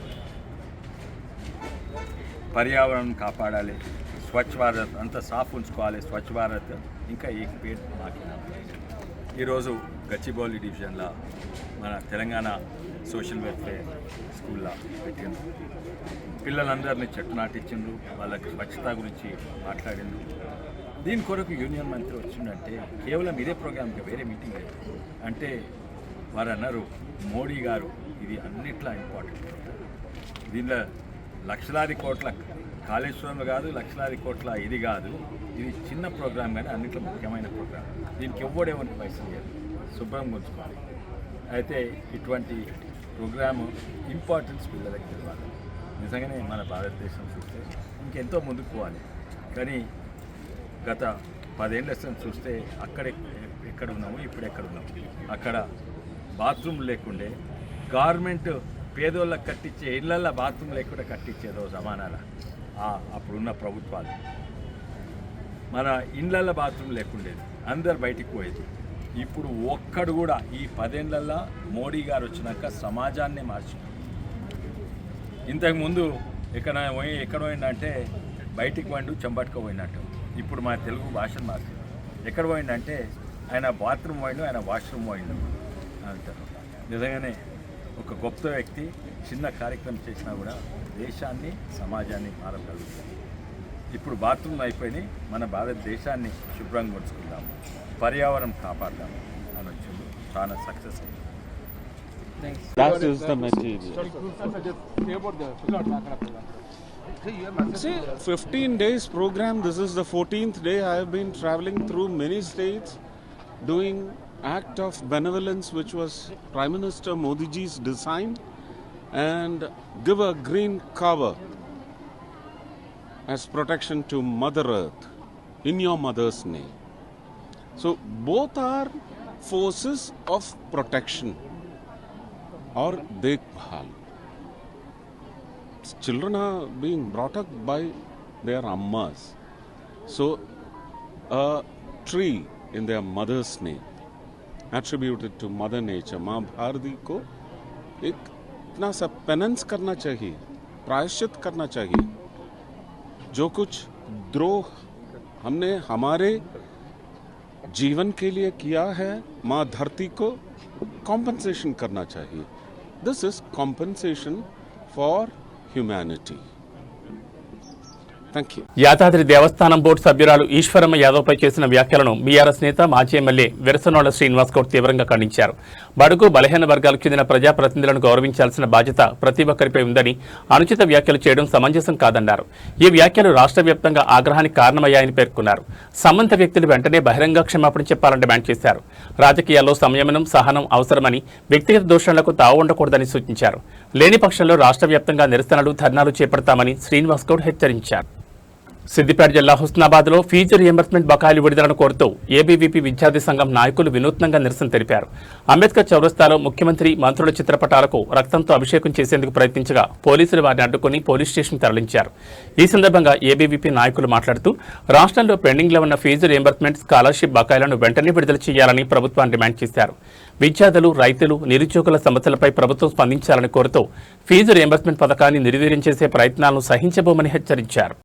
పర్యావరణం కాపాడాలి, స్వచ్ఛ భారత్ అంతా సాఫ్ ఉంచుకోవాలి, స్వచ్ఛ భారత్ ఇంకా ఏక్ పేడ్ మాకే నామ్. ఈరోజు గచ్చిబౌలి డివిజన్లో మన తెలంగాణ సోషల్ వెల్ఫేర్ స్కూల్లో పెట్టిండ్రు. పిల్లలందరినీ చెట్టు నాటించిండ్రు, వాళ్ళకి స్వచ్ఛత గురించి మాట్లాడిండ్రు. దీని కొరకు యూనియన్ మంత్రి వచ్చిందంటే కేవలం ఇదే ప్రోగ్రామ్కి, వేరే మీటింగ్ లేదు. అంటే వారు అన్నారు మోడీ గారు ఇది అన్నిట్లా ఇంపార్టెంట్ ప్రోగ్రామ్. దీనిలో లక్షలాది కోట్ల కాళేశ్వరంలో కాదు, లక్షలాది కోట్ల ఇది కాదు, ఇది చిన్న ప్రోగ్రామ్ కానీ అన్నిట్లో ముఖ్యమైన ప్రోగ్రామ్. దీనికి ఎవ్వడేమని పైసలు లేదు, శుభ్రం ఉంచుకోవాలి. అయితే ఇటువంటి ప్రోగ్రాము ఇంపార్టెన్స్ పిల్లలకి తెలియాలి. నిజంగానే మన భారతదేశం చూస్తే ఇంకెంతో ముందుకు పోవాలి. కానీ గత 10 ఏళ్ళ చూస్తే ఎక్కడ ఉన్నాము, ఇప్పుడు ఎక్కడ ఉన్నాము. అక్కడ బాత్రూమ్ లేకుండే గవర్నమెంట్ పేదోళ్ళకి కట్టించే ఇళ్ళల్లో బాత్రూమ్ లేకుండా కట్టించేదో జమానాల అప్పుడున్న ప్రభుత్వాలు. మన ఇళ్ళల్లో బాత్రూమ్ లేకుండేది, అందరు బయటికి పోయేది. ఇప్పుడు ఒక్కడు కూడా ఈ 10 ఏళ్ళల్లో మోడీ గారు వచ్చినాక సమాజాన్ని మార్చింది. ఇంతకుముందు ఎక్కడ పోయిందంటే బయటికి పోయిండు, చెంబట్టుకు పోయినట్టు. ఇప్పుడు మన తెలుగు భాషను మార్చింది. ఎక్కడ పోయిందంటే ఆయన బాత్రూమ్ పోయిండు, ఆయన వాష్రూమ్ పోయిండు అంటారు. నిజంగానే ఒక గొప్ప వ్యక్తి చిన్న కార్యక్రమం చేసినా కూడా దేశాన్ని, సమాజాన్ని మారగలుగుతుంది. ఇప్పుడు బాత్రూమ్ అయిపోయినాయి, మన భారతదేశాన్ని శుభ్రంగా ఉంచుకుందాము, పర్యావరణం కాపాడదాము అని వచ్చింది. చాలా సక్సెస్ అయింది. That is the material. See, 15 days program. This is the 14th day. I have been traveling through many states, doing act of benevolence, which was Prime Minister Modi ji's design, and give a green cover as protection to Mother Earth in your mother's name. So both are forces of protection or dekhbhal. Children are being brought up by their ammas. So a tree in their mother's name, attributed to Mother Nature, माँ भारती को एक इतना सा penance करना चाहिए, प्रायश्चित करना चाहिए. जो कुछ द्रोह हमने हमारे जीवन के लिए किया है, माँ धरती को कॉम्पनसेशन करना चाहिए. This is compensation for humanity. Thank you. Yadadri Devasthanam board సభ్యురాలు ఈశ్వరమ్మ యాదవ్పై చేసిన వ్యాఖ్యలను బీఆర్ఎస్ నేత మాజీ ఎమ్మెల్యే విరసనోళ్ల శ్రీనివాస్ గౌడ్ తీవ్రంగా ఖండించారు. బడుగు బలహీన వర్గాలకు చెందిన ప్రజాప్రతినిధులను గౌరవించాల్సిన బాధ్యత ప్రతి ఒక్కరిపై ఉందని, అనుచిత వ్యాఖ్యలు చేయడం సమంజసం కాదన్నారు. ఈ వ్యాఖ్యలు రాష్ట్ర వ్యాప్తంగా ఆగ్రహానికి కారణమయ్యాయని పేర్కొన్నారు. సంబంధిత వ్యక్తులు వెంటనే బహిరంగ క్షమాపణ చెప్పాలని డిమాండ్ చేశారు. రాజకీయాల్లో సంయమనం, సహనం అవసరమని, వ్యక్తిగత దూషణలకు తావు ఉండకూడదని సూచించారు. లేని పక్షంలో రాష్ట్ర వ్యాప్తంగా నిరసనలు, ధర్నాలు చేపడతామని శ్రీనివాస్ గౌడ్ హెచ్చరించారు. సిద్దిపేట జిల్లా హుస్నాబాద్లో ఫీజు రియంబర్స్మెంట్ బకాయిలు విడుదలను కోరుతూ ఏబీవీపీ విద్యార్థి సంఘం నాయకులు వినూత్నంగా నిరసన తెలిపారు. అంబేద్కర్ చౌరస్తాలో ముఖ్యమంత్రి, మంత్రుల చిత్రపటాలకు రక్తంతో అభిషేకం చేసేందుకు ప్రయత్నించగా పోలీసులు వారిని అడ్డుకుని పోలీస్ స్టేషన్ తరలించారు. ఈ సందర్భంగా ఏబీవీపీ నాయకులు మాట్లాడుతూ రాష్ట్రంలో పెండింగ్లో ఉన్న ఫీజు రియంబర్స్మెంట్, స్కాలర్షిప్ బకాయిలను వెంటనే విడుదల చేయాలని ప్రభుత్వాన్ని డిమాండ్ చేశారు. విద్యార్థులు, రైతులు, నిరుద్యోగుల సమస్యలపై ప్రభుత్వం స్పందించాలని కోరుతూ ఫీజు రియంబర్స్మెంట్ పథకాన్ని నిర్వీర్యం చేసే ప్రయత్నాలను సహించబోమని హెచ్చరించారు.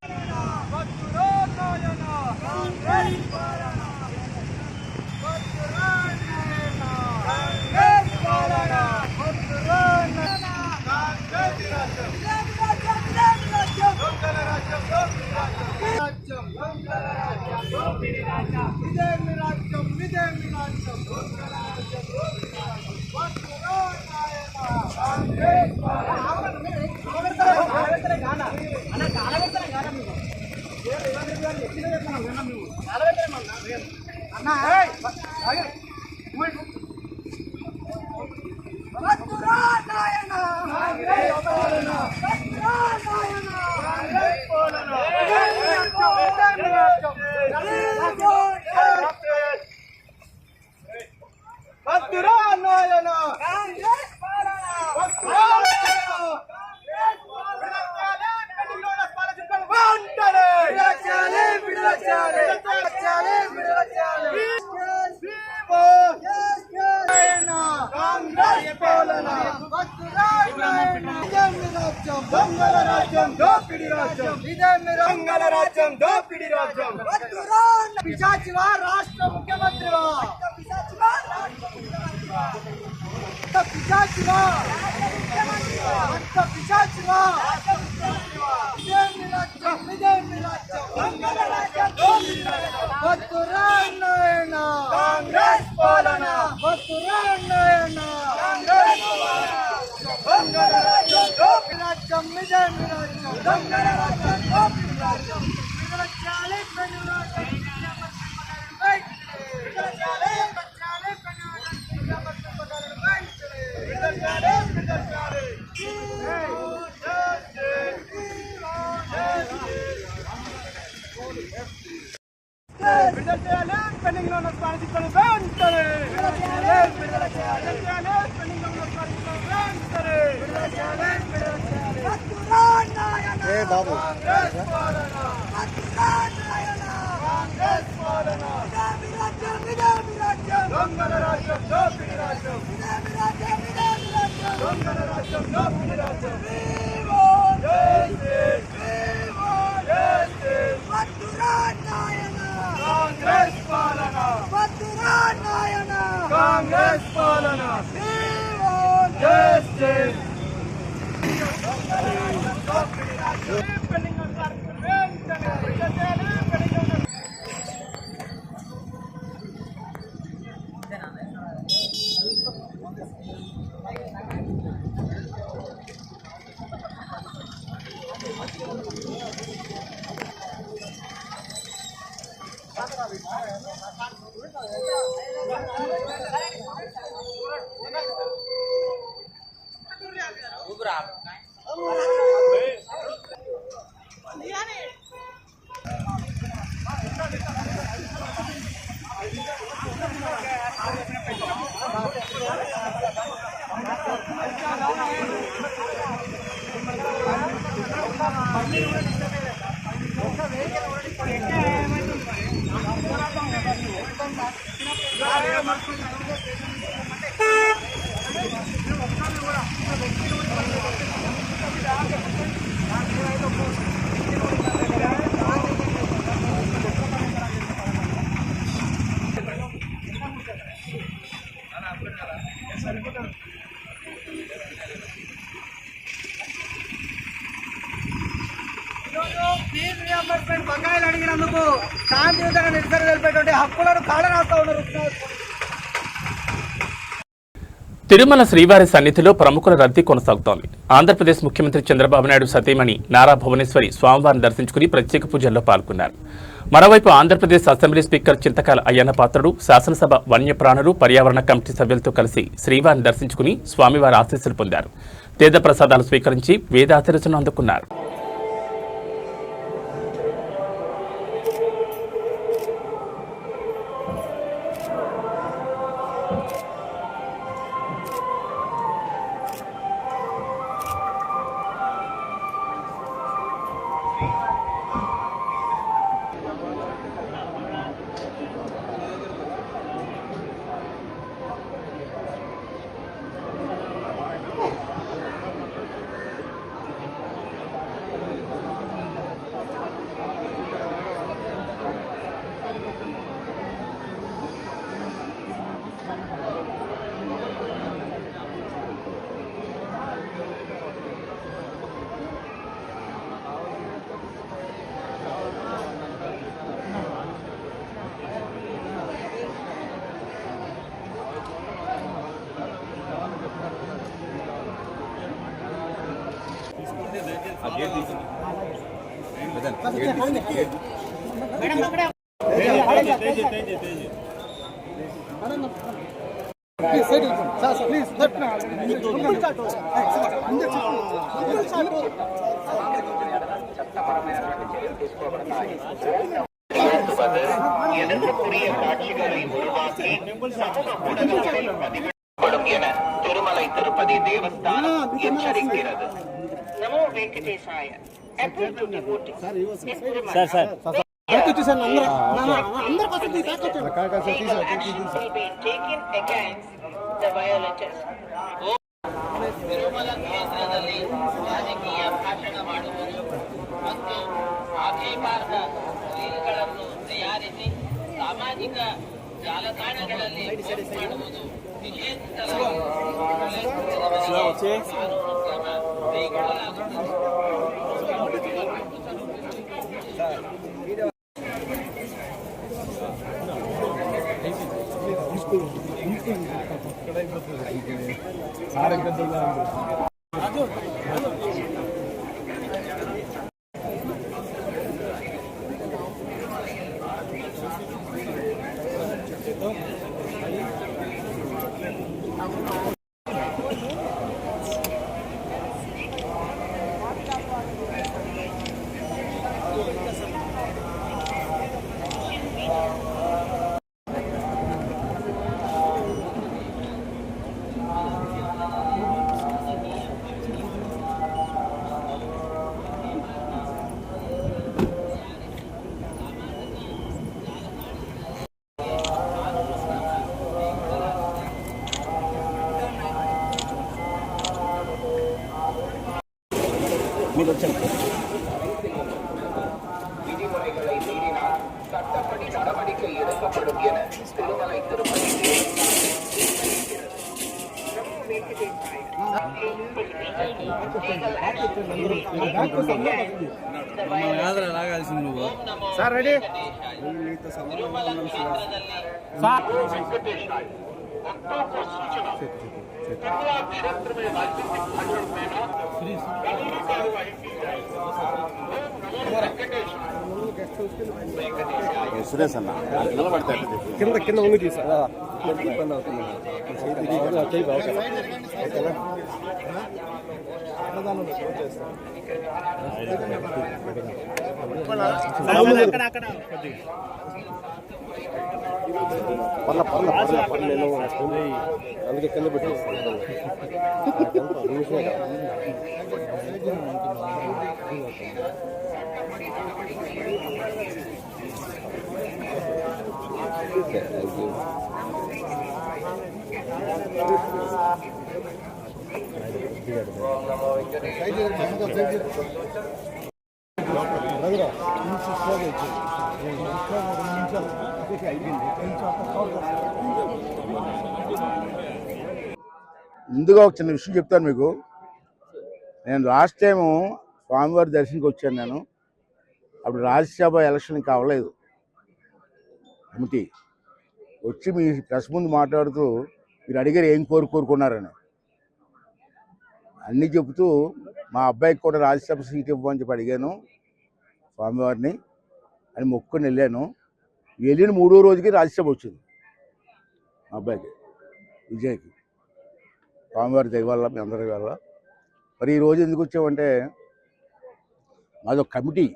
పిశాచివా రాష్ట్ర ముఖ్యమంత్రివా, పిశాచివా పిశాచివా కాంగ్రెస్ పాలన రియంబర్స్మెంట్ బకాయిలు అడిగినందుకు శాంతియుతంగా నిరసన తెలిపేటువంటి హక్కులను కాలరాస్తా ఉన్నారు. తిరుమల శ్రీవారి సన్నిధిలో ప్రముఖుల రద్దీ కొనసాగుతోంది. ఆంధ్రప్రదేశ్ ముఖ్యమంత్రి చంద్రబాబు నాయుడు సతీమణి నారా భువనేశ్వరి స్వామివారిని దర్శించుకుని ప్రత్యేక పూజల్లో పాల్గొన్నారు. మరోవైపు ఆంధ్రప్రదేశ్ అసెంబ్లీ స్పీకర్ చింతకాల అయ్యన్న పాత్రుడు, శాసనసభ వన్యప్రాణులు, పర్యావరణ కమిటీ సభ్యులతో కలిసి శ్రీవారిని దర్శించుకుని స్వామివారి ఆశీస్సులు పొందారు. తీర్థ ప్రసాదాలు స్వీకరించి వేదాశీర్వచనం అందుకున్నారు. திருமலை திருப்பதி தேவஸ்தானம் எச்சரிக்கிறது. நமோ வெங்கடேசாய. Appeal to devotees. Action will be taken against the violators. Tirumala ಕ್ಷೇತ್ರದಲ್ಲಿ ರಾಜಕೀಯ ಭಾಷಣ ಮಾಡುವುದು ಮತ್ತು ಆಕ್ಷೇಪಾರ್ಹ ರೀಲ್ಗಳನ್ನು ತಯಾರಿಸಿ ಸಾಮಾಜಿಕ ಜಾಲತಾಣಗಳಲ್ಲಿ ಪೋಸ್ಟ್ ಮಾಡುವುದು ನಿಷೇಧಿಸಲಾಗಿದೆ. ಕಾನೂನು ಕ್ರಮ ಕೈಗೊಳ್ಳಲಾಗುತ್ತದೆ. விதிமுறைகளை மீறினால் சட்டப்படி நடவடிக்கை எடுக்கப்படும் என திருமலை திருப்பதி సురేష్ అన్న నిలబడతాడు కింద కింద ఉంది తీసా ఇబ్బంది అవుతుంది పర్లేదు అందుకే కింద పెట్టేస్తాను. ముందుగా ఒక చిన్న విషయం చెప్తాను మీకు. నేను లాస్ట్ టైము స్వామివారి దర్శనకి వచ్చాను. నేను అప్పుడు రాజ్యసభ ఎలక్షన్ ఇంకా అవ్వలేదు. కమిటీ వచ్చి మీ ప్రెస్ ముందు మాట్లాడుతూ మీరు అడిగారు ఏం కోరుకున్నారని అన్నీ చెబుతూ మా అబ్బాయికి కూడా రాజ్యసభ సీట్ ఇవ్వమని చెప్పి అడిగాను స్వామివారిని అని మొక్కుని వెళ్ళాను. వెళ్ళిన 3వ రోజుకి రాజ్యసభ వచ్చింది మా అబ్బాయికి, విజయ్కి, స్వామివారి దయ వల్ల, మీ అందరి వల్ల. మరి ఈరోజు ఎందుకు వచ్చామంటే మాదొక కమిటీ,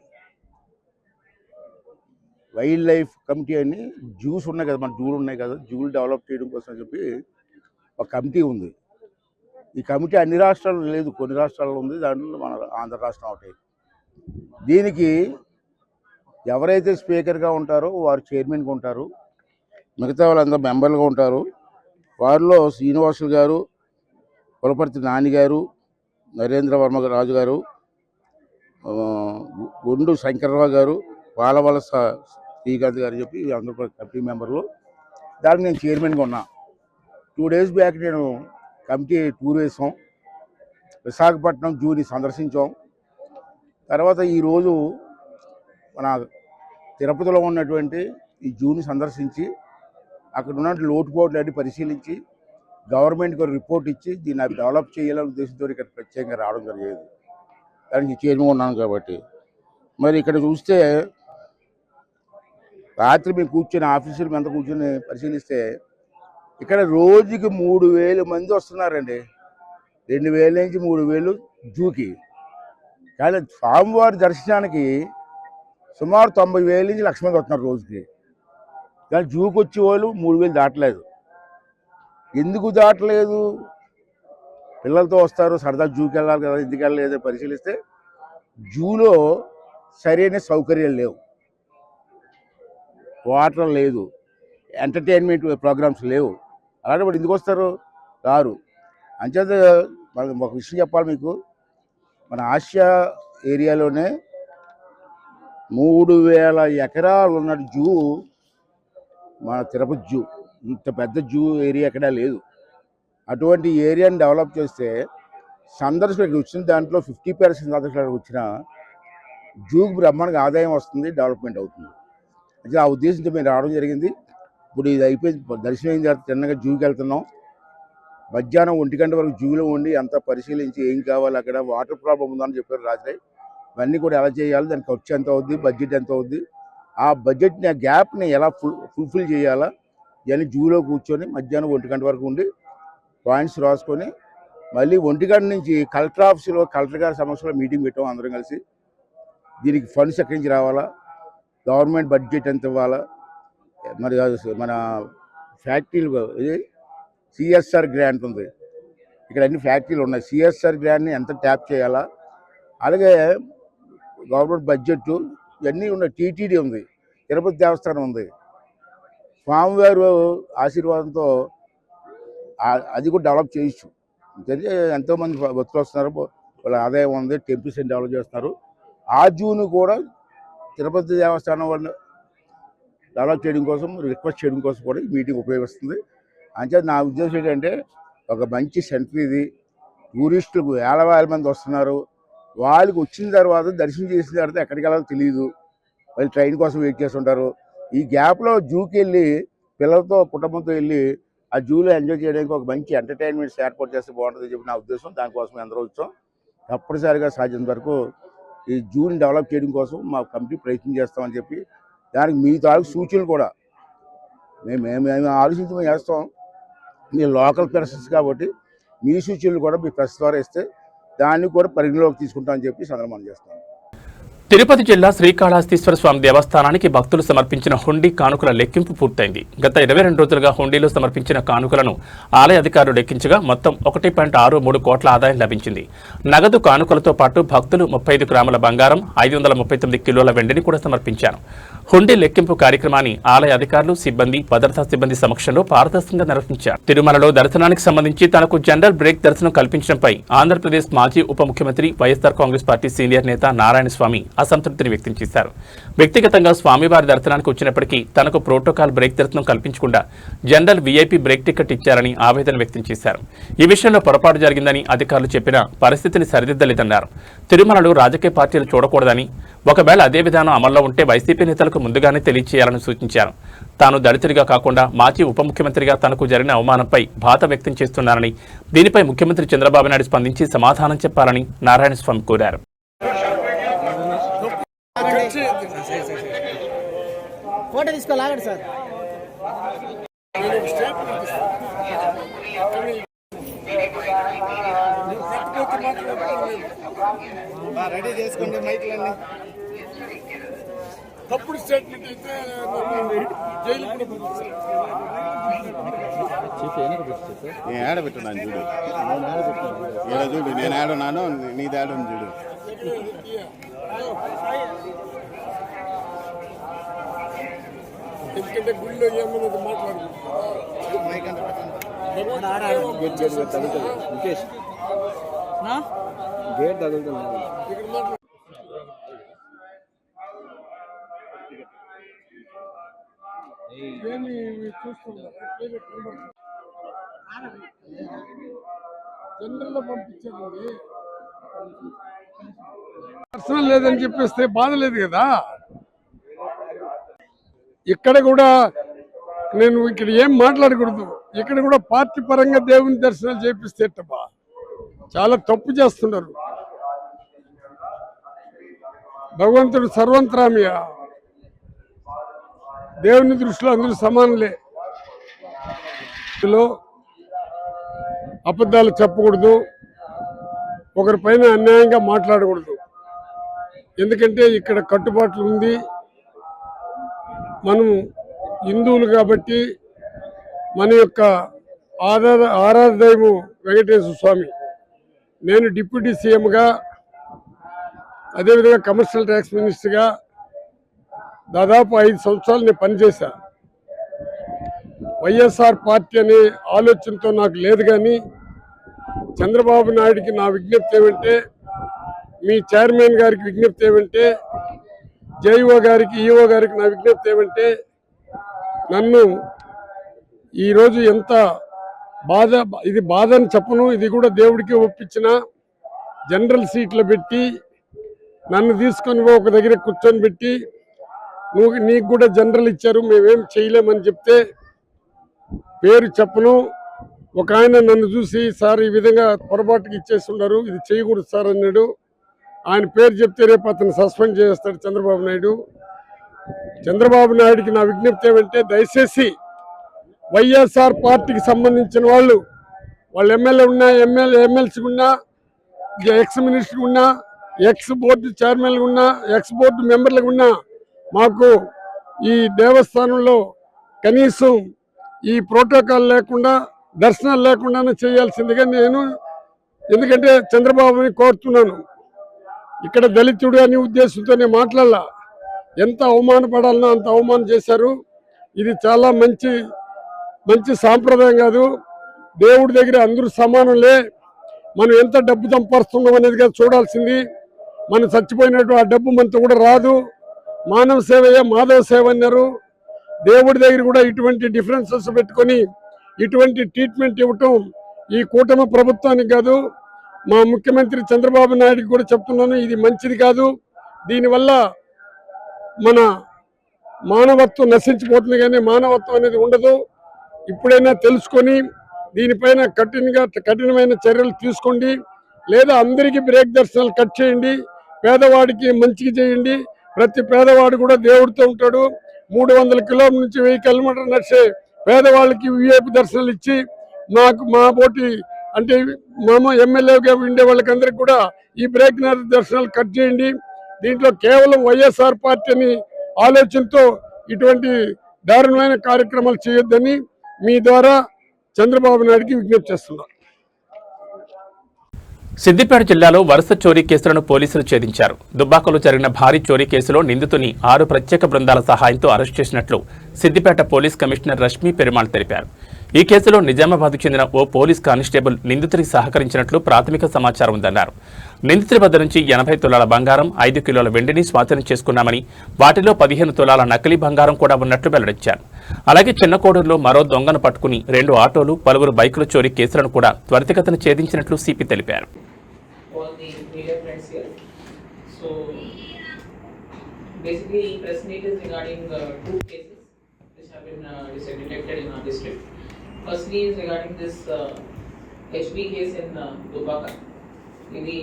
వైల్డ్ లైఫ్ కమిటీ అని జూస్ ఉన్నాయి కదా, మన జూలు ఉన్నాయి కదా, జూలు డెవలప్ చేయడం కోసం అని చెప్పి ఒక కమిటీ ఉంది. ఈ కమిటీ అన్ని రాష్ట్రాల్లో లేదు, కొన్ని రాష్ట్రాల్లో ఉంది, దాంట్లో మన ఆంధ్ర రాష్ట్రం ఒకటి. దీనికి ఎవరైతే స్పీకర్గా ఉంటారో వారు చైర్మన్గా ఉంటారు, మిగతా వాళ్ళందరూ మెంబర్లుగా ఉంటారు. వారిలో శ్రీనివాసులు గారు, పులపర్తి నాని గారు, నరేంద్ర వర్మ రాజు గారు, గుండు శంకర్రావు గారు, పాలవలస శ్రీకాంత్ గారు చెప్పి అందరూ కమిటీ మెంబర్లు. దానికి నేను చైర్మన్గా ఉన్నా. 2 days బ్యాక్ నేను కమిటీ టూర్ వేసాం, విశాఖపట్నం జూని సందర్శించాం. తర్వాత ఈరోజు మన తిరుపతిలో ఉన్నటువంటి ఈ జూని సందర్శించి అక్కడ ఉన్న లోటుపోట్లు అన్ని పరిశీలించి గవర్నమెంట్కి ఒక రిపోర్ట్ ఇచ్చి దీన్ని డెవలప్ చేయాలనే ఉద్దేశంతో ఇక్కడ ప్రత్యేకంగా రావడం జరిగేది. దానికి చైర్మన్ ఉన్నాను కాబట్టి. మరి ఇక్కడ చూస్తే రాత్రి మేము కూర్చొని ఆఫీసులు ఎంత కూర్చొని పరిశీలిస్తే ఇక్కడ రోజుకి 3,000 మంది వస్తున్నారండి. 2,000 నుంచి 3,000 జూకి. కానీ స్వామివారి దర్శనానికి సుమారు 90,000 నుంచి 1,00,000 మంది వస్తున్నారు రోజుకి. కానీ జూకి వచ్చే వాళ్ళు 3,000 దాటలేదు. ఎందుకు దాటలేదు? పిల్లలతో వస్తారు, సరదా జూకి వెళ్ళాలి కదా, ఎందుకు వెళ్ళలేదని పరిశీలిస్తే జూలో సరైన సౌకర్యాలు లేవు, వాటర్ లేదు, ఎంటర్టైన్మెంట్ ప్రోగ్రామ్స్ లేవు. అలాంటి వాడు ఎందుకు వస్తారు? రారు. అంచేత మనం ఒక విషయం చెప్పాలి మీకు. మన ఆసియా ఏరియాలోనే 3,000 ఎకరాలు ఉన్న జూ మన తిరుపతి జూ. ఇంత పెద్ద జూ ఏరియా ఎక్కడా లేదు. అటువంటి ఏరియాని డెవలప్ చేస్తే సందర్శకులకు వచ్చిన దాంట్లో 50% సందర్శకులకు వచ్చిన జూకి బ్రహ్మాండంగా ఆదాయం వస్తుంది, డెవలప్మెంట్ అవుతుంది. అయితే ఆ ఉద్దేశంతో మేము రావడం జరిగింది. ఇప్పుడు ఇది అయిపోయి దర్శనం అయిన తర్వాత తిన్నగా జూకి వెళ్తున్నాం. మధ్యాహ్నం 1 గంట వరకు జూలో ఉండి అంతా పరిశీలించి ఏం కావాలి, అక్కడ వాటర్ ప్రాబ్లం ఉందని చెప్పారు రాత్రి. ఇవన్నీ కూడా ఎలా చేయాలి, దాని ఖర్చు ఎంత అవుద్ది, బడ్జెట్ ఎంత అవుద్ది, ఆ బడ్జెట్ని, ఆ గ్యాప్ని ఎలా ఫుల్ఫిల్ చేయాలా, ఇవన్నీ జూలో కూర్చొని మధ్యాహ్నం 1 గంట వరకు ఉండి పాయింట్స్ రాసుకొని మళ్ళీ 1 గంట నుంచి కలెక్టర్ ఆఫీసులో కలెక్టర్ గారి సమక్షంలో మీటింగ్ పెట్టాం అందరం కలిసి. దీనికి ఫండ్స్ ఎక్కడి నుంచి రావాలా, గవర్నమెంట్ బడ్జెట్ ఎంత ఇవ్వాలా, మరి మన ఫ్యాక్టరీలు సిఎస్ఆర్ గ్రాంట్ ఉంది, ఇక్కడ అన్ని ఫ్యాక్టరీలు ఉన్నాయి, సిఎస్ఆర్ గ్రాంట్ని ఎంత ట్యాప్ చేయాలా, అలాగే గవర్నమెంట్ బడ్జెట్ ఇవన్నీ ఉన్నాయి. టీటీడీ ఉంది, తిరుపతి దేవస్థానం ఉంది. స్వామివారు ఆశీర్వాదంతో అది కూడా డెవలప్ చేయొచ్చు. ఎంతోమంది భక్తులు వస్తున్నారు, వాళ్ళ ఆదాయం ఉంది, 10% డెవలప్ చేస్తున్నారు. ఆ జూను కూడా తిరుపతి దేవస్థానం వాళ్ళు డెవలప్ చేయడం కోసం, రిక్వెస్ట్ చేయడం కోసం కూడా ఈ మీటింగ్ ఉపయోగిస్తుంది. అంతే నా ఉద్దేశం ఏంటంటే ఒక మంచి సెంటర్ ఇది. టూరిస్టులకు 1,000 మంది వస్తున్నారు. వాళ్ళకి వచ్చిన తర్వాత దర్శనం చేసిన తర్వాత ఎక్కడికి వెళ్ళాలో తెలియదు, వాళ్ళు ట్రైన్ కోసం వెయిట్ చేస్తుంటారు. ఈ గ్యాప్లో జూకి వెళ్ళి పిల్లలతో కుటుంబంతో వెళ్ళి ఆ జూలో ఎంజాయ్ చేయడానికి ఒక మంచి ఎంటర్టైన్మెంట్స్ ఏర్పాటు చేస్తే బాగుంటుంది చెప్పి నా ఉద్దేశం. దానికోసం అందరూ వచ్చాం. తప్పనిసరిగా సాధ్యం వరకు ఈ జూని డెవలప్ చేయడం కోసం మా కమిటీ ప్రయత్నం చేస్తామని చెప్పి, దానికి మీ తాలూకు సూచనలు కూడా మేము ఆలోచించి మేము చేస్తాం. మీ లోకల్ పర్సన్స్ కాబట్టి మీ సూచనలు కూడా మీ ప్రెస్ ద్వారా ఇస్తే దాన్ని కూడా పరిగణలోకి తీసుకుంటామని చెప్పి సందర్భం చేస్తాం. తిరుపతి జిల్లా శ్రీకాళహస్తీశ్వర స్వామి దేవస్థానానికి భక్తులు సమర్పించిన హుండీ కానుకల లెక్కింపు పూర్తయింది. గత 22 రోజులుగా హుండీలో సమర్పించిన కానుకలను ఆలయ అధికారులు లెక్కించగా మొత్తం 1.63 కోట్ల ఆదాయం లభించింది. నగదు కానుకలతో పాటు భక్తులు 35 గ్రాముల బంగారం, 539 కిలోల వెండిని కూడా సమర్పించారు. హుండీ లెక్కింపు కార్యక్రమాన్ని ఆలయ అధికారులు, సిబ్బంది, భద్రతా సిబ్బంది సమక్షంలో పారదర్శకంగా నిర్వహించారు. తిరుమలలో దర్శనానికి సంబంధించి తనకు జనరల్ బ్రేక్ దర్శనం కల్పించడంపై ఆంధ్రప్రదేశ్ మాజీ ఉప ముఖ్యమంత్రి, వైఎస్ఆర్ కాంగ్రెస్ పార్టీ సీనియర్ నేత నారాయణ స్వామి అసంతృప్తిని వ్యక్తం చేశారు. వ్యక్తిగతంగా స్వామివారి దర్శనానికి వచ్చినప్పటికీ తనకు ప్రోటోకాల్ బ్రేక్ దర్శనం కల్పించకుండా జనరల్ వీఐపీ బ్రేక్ టికెట్ ఇచ్చారని ఆవేదన వ్యక్తం చేశారు. ఈ విషయంలో పొరపాటు జరిగిందని అధికారులు చెప్పినా పరిస్థితిని సరిదిద్దలేదన్నారు. తిరుమలలో రాజకీయ పార్టీలు చూడకూడదని, ఒకవేళ అదే విధానం అమల్లో ఉంటే వైసీపీ నేతలకు ముందుగానే తెలియచేయాలని సూచించారు. తాను దళితుడిగా కాకుండా మాజీ ఉప ముఖ్యమంత్రిగా తనకు జరిగిన అవమానంపై బాధ వ్యక్తం చేస్తున్నారని, దీనిపై ముఖ్యమంత్రి చంద్రబాబు నాయుడు స్పందించి సమాధానం చెప్పాలని నారాయణస్వామి కోరారు. Photo తీసుకోలాగండి sir. రెడీ చేసుకోండి మైక్లన్నీ. తప్పుడు స్టేట్మెంట్ అయితే నేను ఆడబెట్టున్నాను చూడు, ఇలా చూడు, నేను ఆడున్నాను, నీది ఆడను చూడు. ఎందుకంటే గుళ్ళో ఏమన్నది గేట్ తగులుతుంది. జనరల్లో పంపించారండి. పర్సనల్ లేదని చెప్పేస్తే బాధ లేదు కదా. ఇక్కడ కూడా నేను ఇక్కడ ఏం మాట్లాడకూడదు. ఇక్కడ కూడా పార్టీ పరంగా దేవుని దర్శనాలు చేపిస్తే ఎట్టబ్బా, చాలా తప్పు చేస్తున్నారు. భగవంతుడు సర్వంతరామియ, దేవుని దృష్టిలో అందరూ సమానులే. అబద్ధాలు చెప్పకూడదు, ఒకరిపైన అన్యాయంగా మాట్లాడకూడదు. ఎందుకంటే ఇక్కడ కట్టుబాట్లు ఉంది. మనం హిందువులు కాబట్టి మన యొక్క ఆరాధ దైవం వెంకటేశ్వర స్వామి. నేను డిప్యూటీ సీఎంగా, అదేవిధంగా కమర్షియల్ ట్యాక్స్ మినిస్టర్గా దాదాపు 5 సంవత్సరాలు నేను పనిచేశా. వైఎస్ఆర్ పార్టీ అనే ఆలోచనతో నాకు లేదు. కానీ చంద్రబాబు నాయుడికి నా విజ్ఞప్తి ఏమంటే, మీ చైర్మన్ గారికి విజ్ఞప్తి ఏమంటే, జేఈఓ గారికి, ఈఓ గారికి నా విజ్ఞప్తి ఏమంటే, నన్ను ఈరోజు ఎంత ఇది బాధ అని చెప్పను, ఇది కూడా దేవుడికి ఒప్పించిన జనరల్ సీట్లో పెట్టి నన్ను తీసుకొని ఒక దగ్గర కూర్చొని పెట్టి, నీకు కూడా జనరల్ ఇచ్చారు, మేమేం చేయలేమని చెప్తే పేరు చెప్పను. ఒక ఆయన నన్ను చూసి, సార్ ఈ విధంగా పొరపాటుకి ఇచ్చేస్తున్నారు, ఇది చేయకూడదు సార్ అన్నాడు. ఆయన పేరు చెప్తే రేపు అతను సస్పెండ్ చేస్తాడు చంద్రబాబు నాయుడు. చంద్రబాబు నాయుడికి నా విజ్ఞప్తి ఏమంటే, దయచేసి వైఎస్ఆర్ పార్టీకి సంబంధించిన వాళ్ళు ఎమ్మెల్యే ఉన్నా, ఎమ్మెల్సీ ఉన్నా, ఎక్స్ మినిస్టర్ ఉన్నా, ఎక్స్ బోర్డు చైర్మన్లు ఉన్నా, ఎక్స్ బోర్డు మెంబర్లు ఉన్నా, మాకు ఈ దేవస్థానంలో కనీసం ఈ ప్రోటోకాల్ లేకుండా, దర్శనాలు లేకుండానే చేయాల్సిందిగా నేను, ఎందుకంటే చంద్రబాబుని కోరుతున్నాను. ఇక్కడ దళితుడు అనే ఉద్దేశంతో నేను మాట్లాడాల. ఎంత అవమానపడాలనో అంత అవమానం చేశారు. ఇది చాలా మంచి సాంప్రదాయం కాదు. దేవుడి దగ్గర అందరూ సమానులే. మనం ఎంత డబ్బు సంపాదిస్తున్నాం అనేది కాదు చూడాల్సింది. మనం చచ్చిపోయినట్టు ఆ డబ్బు మనతో కూడా రాదు. మానవ సేవయే మాధవ సేవ అన్నారు. దేవుడి దగ్గర కూడా ఇటువంటి డిఫరెన్సెస్ పెట్టుకొని ఇటువంటి ట్రీట్మెంట్ ఇవ్వటం ఈ కూటమి ప్రభుత్వానికి కాదు, మా ముఖ్యమంత్రి చంద్రబాబు నాయుడికి కూడా చెప్తున్నాను, ఇది మంచిది కాదు. దీనివల్ల మన మానవత్వం నశించిపోతుంది, కానీ మానవత్వం అనేది ఉండదు. ఇప్పుడైనా తెలుసుకొని దీనిపైన కఠినమైన చర్యలు తీసుకోండి. లేదా అందరికీ బ్రేక్ దర్శనాలు కట్ చేయండి, పేదవాడికి మంచిగా చేయండి. ప్రతి పేదవాడు కూడా దేవుడితో ఉంటాడు. 300 కిలోమీటర్ల నుంచి 1000 కిలోమీటర్లు నడిచే పేదవాళ్ళకి విఐపి దర్శనాలు ఇచ్చి, మా పోటీ అంటే ఎమ్మెల్యేగా ఉండే వాళ్ళకందరికీ కూడా ఈ బ్రేక్ దర్శనాలు కట్ చేయండి. దీంట్లో కేవలం వైఎస్ఆర్ పార్టీ అని ఆలోచనతో ఇటువంటి దారుణమైన కార్యక్రమాలు చేయొద్దని మీ ద్వారా చంద్రబాబు నాయుడికి విజ్ఞప్తి చేస్తున్నారు. సిద్దిపేట జిల్లాలో వరుస చోరీ కేసులను పోలీసులు ఛేదించారు. దుబ్బాకలో జరిగిన భారీ చోరీ కేసులో నిందితుని 6 ప్రత్యేక బృందాల సహాయంతో అరెస్ట్ చేసినట్లు సిద్దిపేట పోలీస్ కమిషనర్ రష్మీ పెరుమాళ్ తెలిపారు. ఈ కేసులో నిజామాబాద్కు చెందిన ఓ పోలీస్ కానిస్టేబుల్ నిందితుడికి సహకరించినట్లు ప్రాథమిక సమాచారం ఉందన్నారు. నిందితుడి వద్ద నుంచి 80 తులాల బంగారం, 5 కిలోల వెండిని స్వాధీనం చేసుకున్నామని, వాటిలో 15 తులాల నకిలీ బంగారం కూడా ఉన్నట్లు వెల్లడించారు. అలాగే చిన్నకోడూరులో మరో దొంగను పట్టుకుని 2 ఆటోలు, పలువురు బైకుల చోరీ కేసులను కూడా త్వరితగతిన ఛేదించినట్లు సిపి తెలిపారు. Basically, press meet is regarding 2 cases which have been detected in our district. Firstly is regarding this HB case in Dubaka. ఇది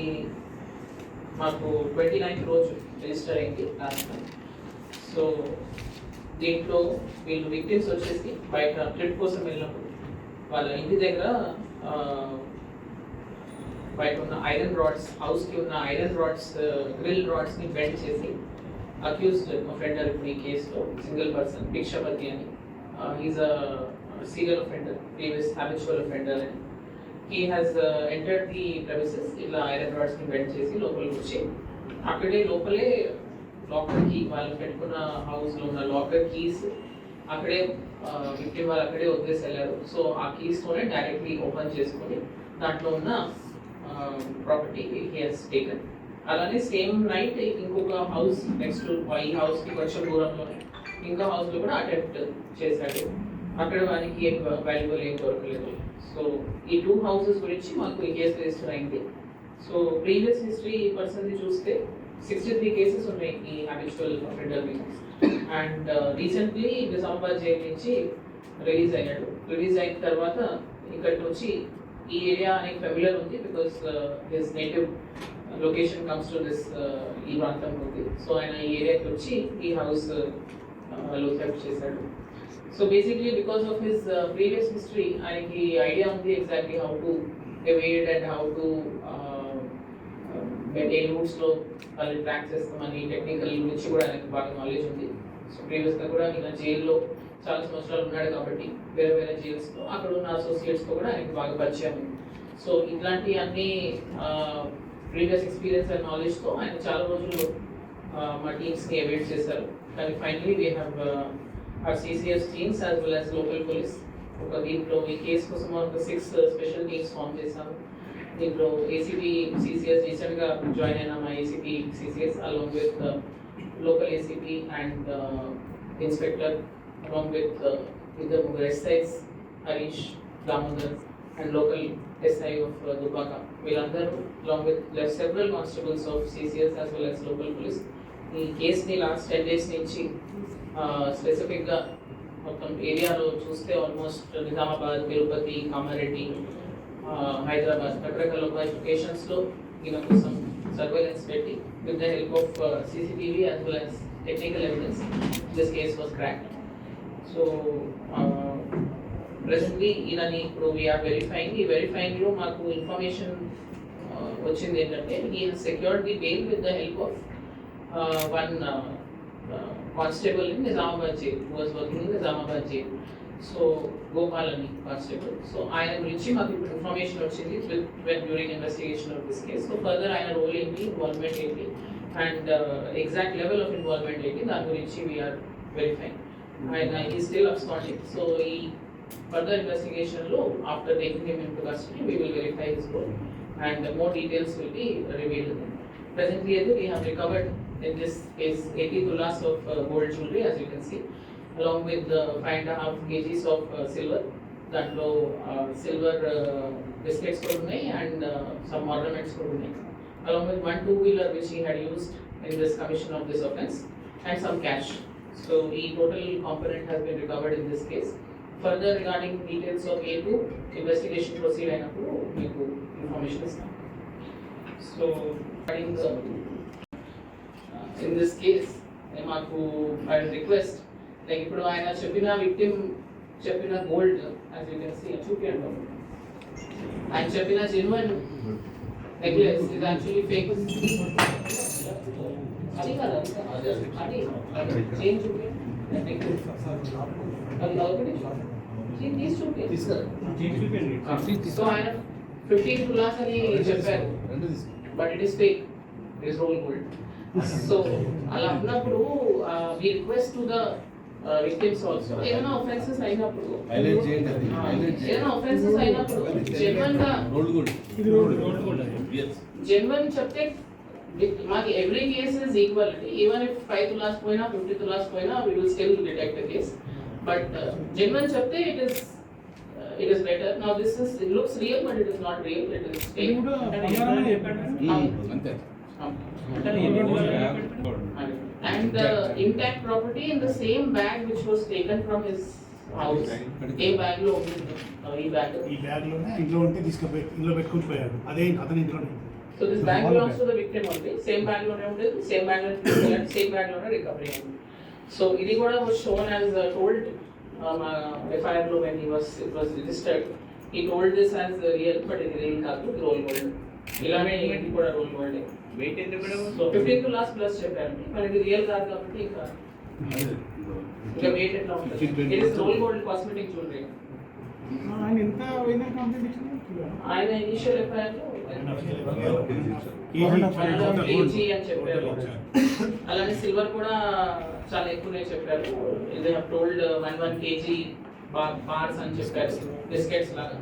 మాకు 29th రోజు రిజిస్టర్ అయింది లాస్ట్ మంత్. సో దీంట్లో వీళ్ళు విక్టిమ్స్ వచ్చేసి బయట ట్రిప్ కోసం వెళ్ళినప్పుడు వాళ్ళ ఇంటి దగ్గర బయట ఉన్న ఐరన్ రాడ్స్, హౌస్కి ఉన్న ఐరన్ రాడ్స్, గ్రిల్ రాడ్స్ని బెండ్ చేసి అక్యూజ్డ్ అఫెండర్ ఇప్పుడు ఈ కేసులో సింగిల్ పర్సన్ భిక్షపతి అని, is a serial offender, previous habitual offender అని. He has entered the premises, ఇట్లా ఐరన్ రాడ్స్ని బెండ్ చేసి లోపలికి వచ్చి అక్కడే లోపలే లాకర్ కీ, వాళ్ళు పెట్టుకున్న హౌస్లో ఉన్న లాకర్ కీస్ అక్కడే విక్టిమ్ వాళ్ళు అక్కడే వదిలేసి వెళ్ళారు. సో ఆ కీస్తోనే డైరెక్ట్లీ ఓపెన్ చేసుకొని దాంట్లో ఉన్న ప్రాపర్టీ హీ హాస్ టేకన్. అలానే సేమ్ నైట్ ఇంకొక హౌస్ నెక్స్ట్ ఈ హౌస్కి కొంచెం దూరంలోనే ఇంకో హౌస్లో కూడా అటెంప్ట్ చేశాడు. అక్కడ వానికి ఏం వాల్యుబుల్ ఏం దొరకలేదు. సో ఈ 2 houses గురించి మాకు ఈ కేసు రిజిస్టర్ అయింది. సో ప్రీవియస్ హిస్టరీ పర్సన్ది చూస్తే 63 కేసెస్ ఉన్నాయి ఈ హ్యాబిచువల్ అఫెండర్ మీద. అండ్ రీసెంట్లీ నిజామాబాద్ జైలు నుంచి రిలీజ్ అయ్యాడు. రిలీజ్ అయిన తర్వాత ఇక్కడి నుంచి ఈ ఏరియా అనేది ఫెమిలియర్ ఉంది, because his native location comes to this ఈ ప్రాంతం ఉంది. సో ఆయన ఈ ఏరియాకి వచ్చి ఈ హౌస్ లో థెఫ్ట్ చేశాడు. So basically because of his previous history ఆయనకి ఐడియా ఉంది exactly how to evade and how to a రూట్స్లో వాళ్ళు ట్రాక్ చేస్తామని టెక్నికల్ గురించి కూడా ఆయనకు బాగా నాలెడ్జ్ ఉంది. సో ప్రీవియస్గా కూడా ఈయన జైల్లో చాలా సంవత్సరాలు ఉన్నాడు కాబట్టి వేరే వేరే జైల్స్లో అక్కడ ఉన్న అసోసియేట్స్తో కూడా ఆయనకు బాగా పరిచయం ఉంది. సో ఇట్లాంటి అన్ని ప్రీవియస్ ఎక్స్పీరియన్స్ అండ్ నాలెడ్జ్తో ఆయన చాలా రోజులు మా టీమ్స్ని ఎవేట్ చేశారు. కానీ finally we have our CCS teams as well as local police. ఒక దీంట్లో ఈ కేసు కోసం ఒక 6 స్పెషల్ టీమ్స్ ఫామ్ చేశాము. దీంట్లో ఏసీపీ CCS రీసెంట్గా జాయిన్ అయిన మా ACP CCS along with local ACP and inspector along with the SIs Harish, Damodar and local SI of Dubaka. వీళ్ళందరూ along with several constables of CCS as well as local police ఈ కేసుని last 10 days నుంచి స్పెసిఫిక్గా మొత్తం ఏరియాలో చూస్తే almost Nizamabad, Tirupati, Kamareddy, Hyderabad రకరకాల లొకేషన్స్లో ఈయన కోసం సర్వేలెన్స్ పెట్టి with the help of CCTV as well as technical evidence this case was cracked. So presently ఈయనని ఇప్పుడు వీఆర్ వెరిఫైయింగ్. ఈ వెరిఫైయింగ్లో మాకు ఇన్ఫర్మేషన్ వచ్చింది ఏంటంటే ఈయన secured the bail with the help of one constable in Nizamabad jail who was working in Nizamabad jail. So Gopalani constable. So I am reaching up information when during investigation of this case. So further I am role in involvement and exact level of involvement that we are verifying. And he is still absconding. So further investigation after taking him into custody we will verify his role and more details will be revealed. Presently we have recovered in this case 80 tulas of gold jewelry as you can see, along with 5.5 kgs of silver. That silver biscuits and some ornaments along with 1 2-wheeler which he had used in this commission of this offence and some cash. So the total component has been recovered in this case. Further regarding details of A2 investigation proceed ayinappudu meeku information istam. So regarding in this case మాకు I request like ఇప్పుడు ఆయన చెప్పిన victim చెప్పిన gold as you can see చూపించండి. ఆయన చెప్పిన genuine necklace ఇది actually fake. అది కదా అది చేంజ్ చూపించండి. అది ఆల్రెడీ చూపించండి. సో ఆయన 15 tulas అని చెప్పారు but it is fake, it is roll gold. So అలా ఉన్నప్పుడు we request to the victims also ఏమైనా ఆఫెన్సెస్ అయినప్పుడు జెన్యున్ చెప్తే మాకు every case is equality. Even if 5 tulas పోయినా 50 tulas పోయినా we will still detect the case. But genuine చెప్తే it is better. Now this is, it looks real but it is not real, it is fake. and the intact property in the same bag which was taken from his house. A bag lo undi ee bag లోనే ఇంట్లో ఉంటే తీసుకుపోయి ఇంట్లో పెట్టుకుని పోయాడు. అదే అతని ఇంట్లోనే. So this bag belongs to the victim only. Same bag lone undedi, same bag lone తీసుకెళ్ళాడు, same bag lone recovery అయింది. So ఇది కూడా was shown as told FIR lo when it was registered. He told this as real, but it real కాదు, roll gold. ఇలానే ఇది కూడా roll gold. Weight ఎంత madam? So 15 to last plus చెప్పారు. మరి ఇది రియల్ కాదు కాబట్టి ఇంకా వెయిట్ ఎట్లా ఉంటుంది? It is roll gold cosmetic jewelry. ఆయన ఎంత పోయిందని కంప్లైంట్ ఇచ్చింది? ఆయన ఇనిషియల్ FIR లో కేజీ అని చెప్పారు. అలానే సిల్వర్ కూడా చాలా ఎక్కువనే చెప్పారు. They have told 1 kg bars అని చెప్పారు, బిస్కెట్స్ లాగా.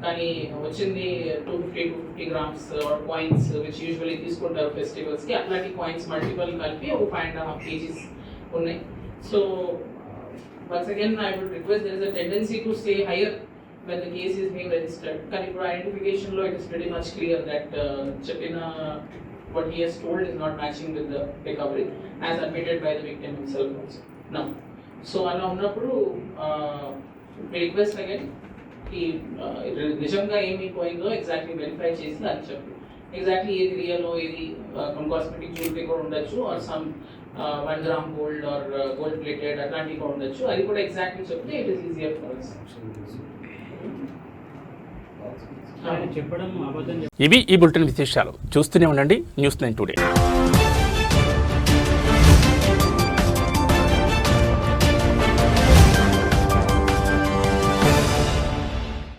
కానీ వచ్చింది 250 grams కాయిన్స్ విచ్ యూజువల్లీ తీసుకుంటారు ఫెస్టివల్స్ కి. అట్లాంటి కాయిన్స్ మల్టిపుల్ కలిపి ఒక 5.5 kgs ఉన్నాయి. So once again I would request, there is a tendency to stay higher when the case is being registered. కానీ ఇప్పుడు identification లో it is pretty much clear that చెప్పిన what he has told is not matching with the recovery as admitted by the victim himself also. Now, so అలా ఉన్నప్పుడు we request again నిజంగా ఏమి పోయిందో exactly verify చేసి అది చెప్పు. ఎగ్జాక్ట్లీ ఏది రియల్, ఏది కాస్మెటిక్ జ్యువెలరీ కూడా ఉండొచ్చు, or some 1 gram gold or gold plated అట్లాంటివి కూడా ఉండొచ్చు. అది కూడా ఎగ్జాక్ట్లీ చెప్తే it is easier for us. ఇవి ఈ బులెటిన్ విశేషాలు. చూస్తూనే ఉండండి News9 Today.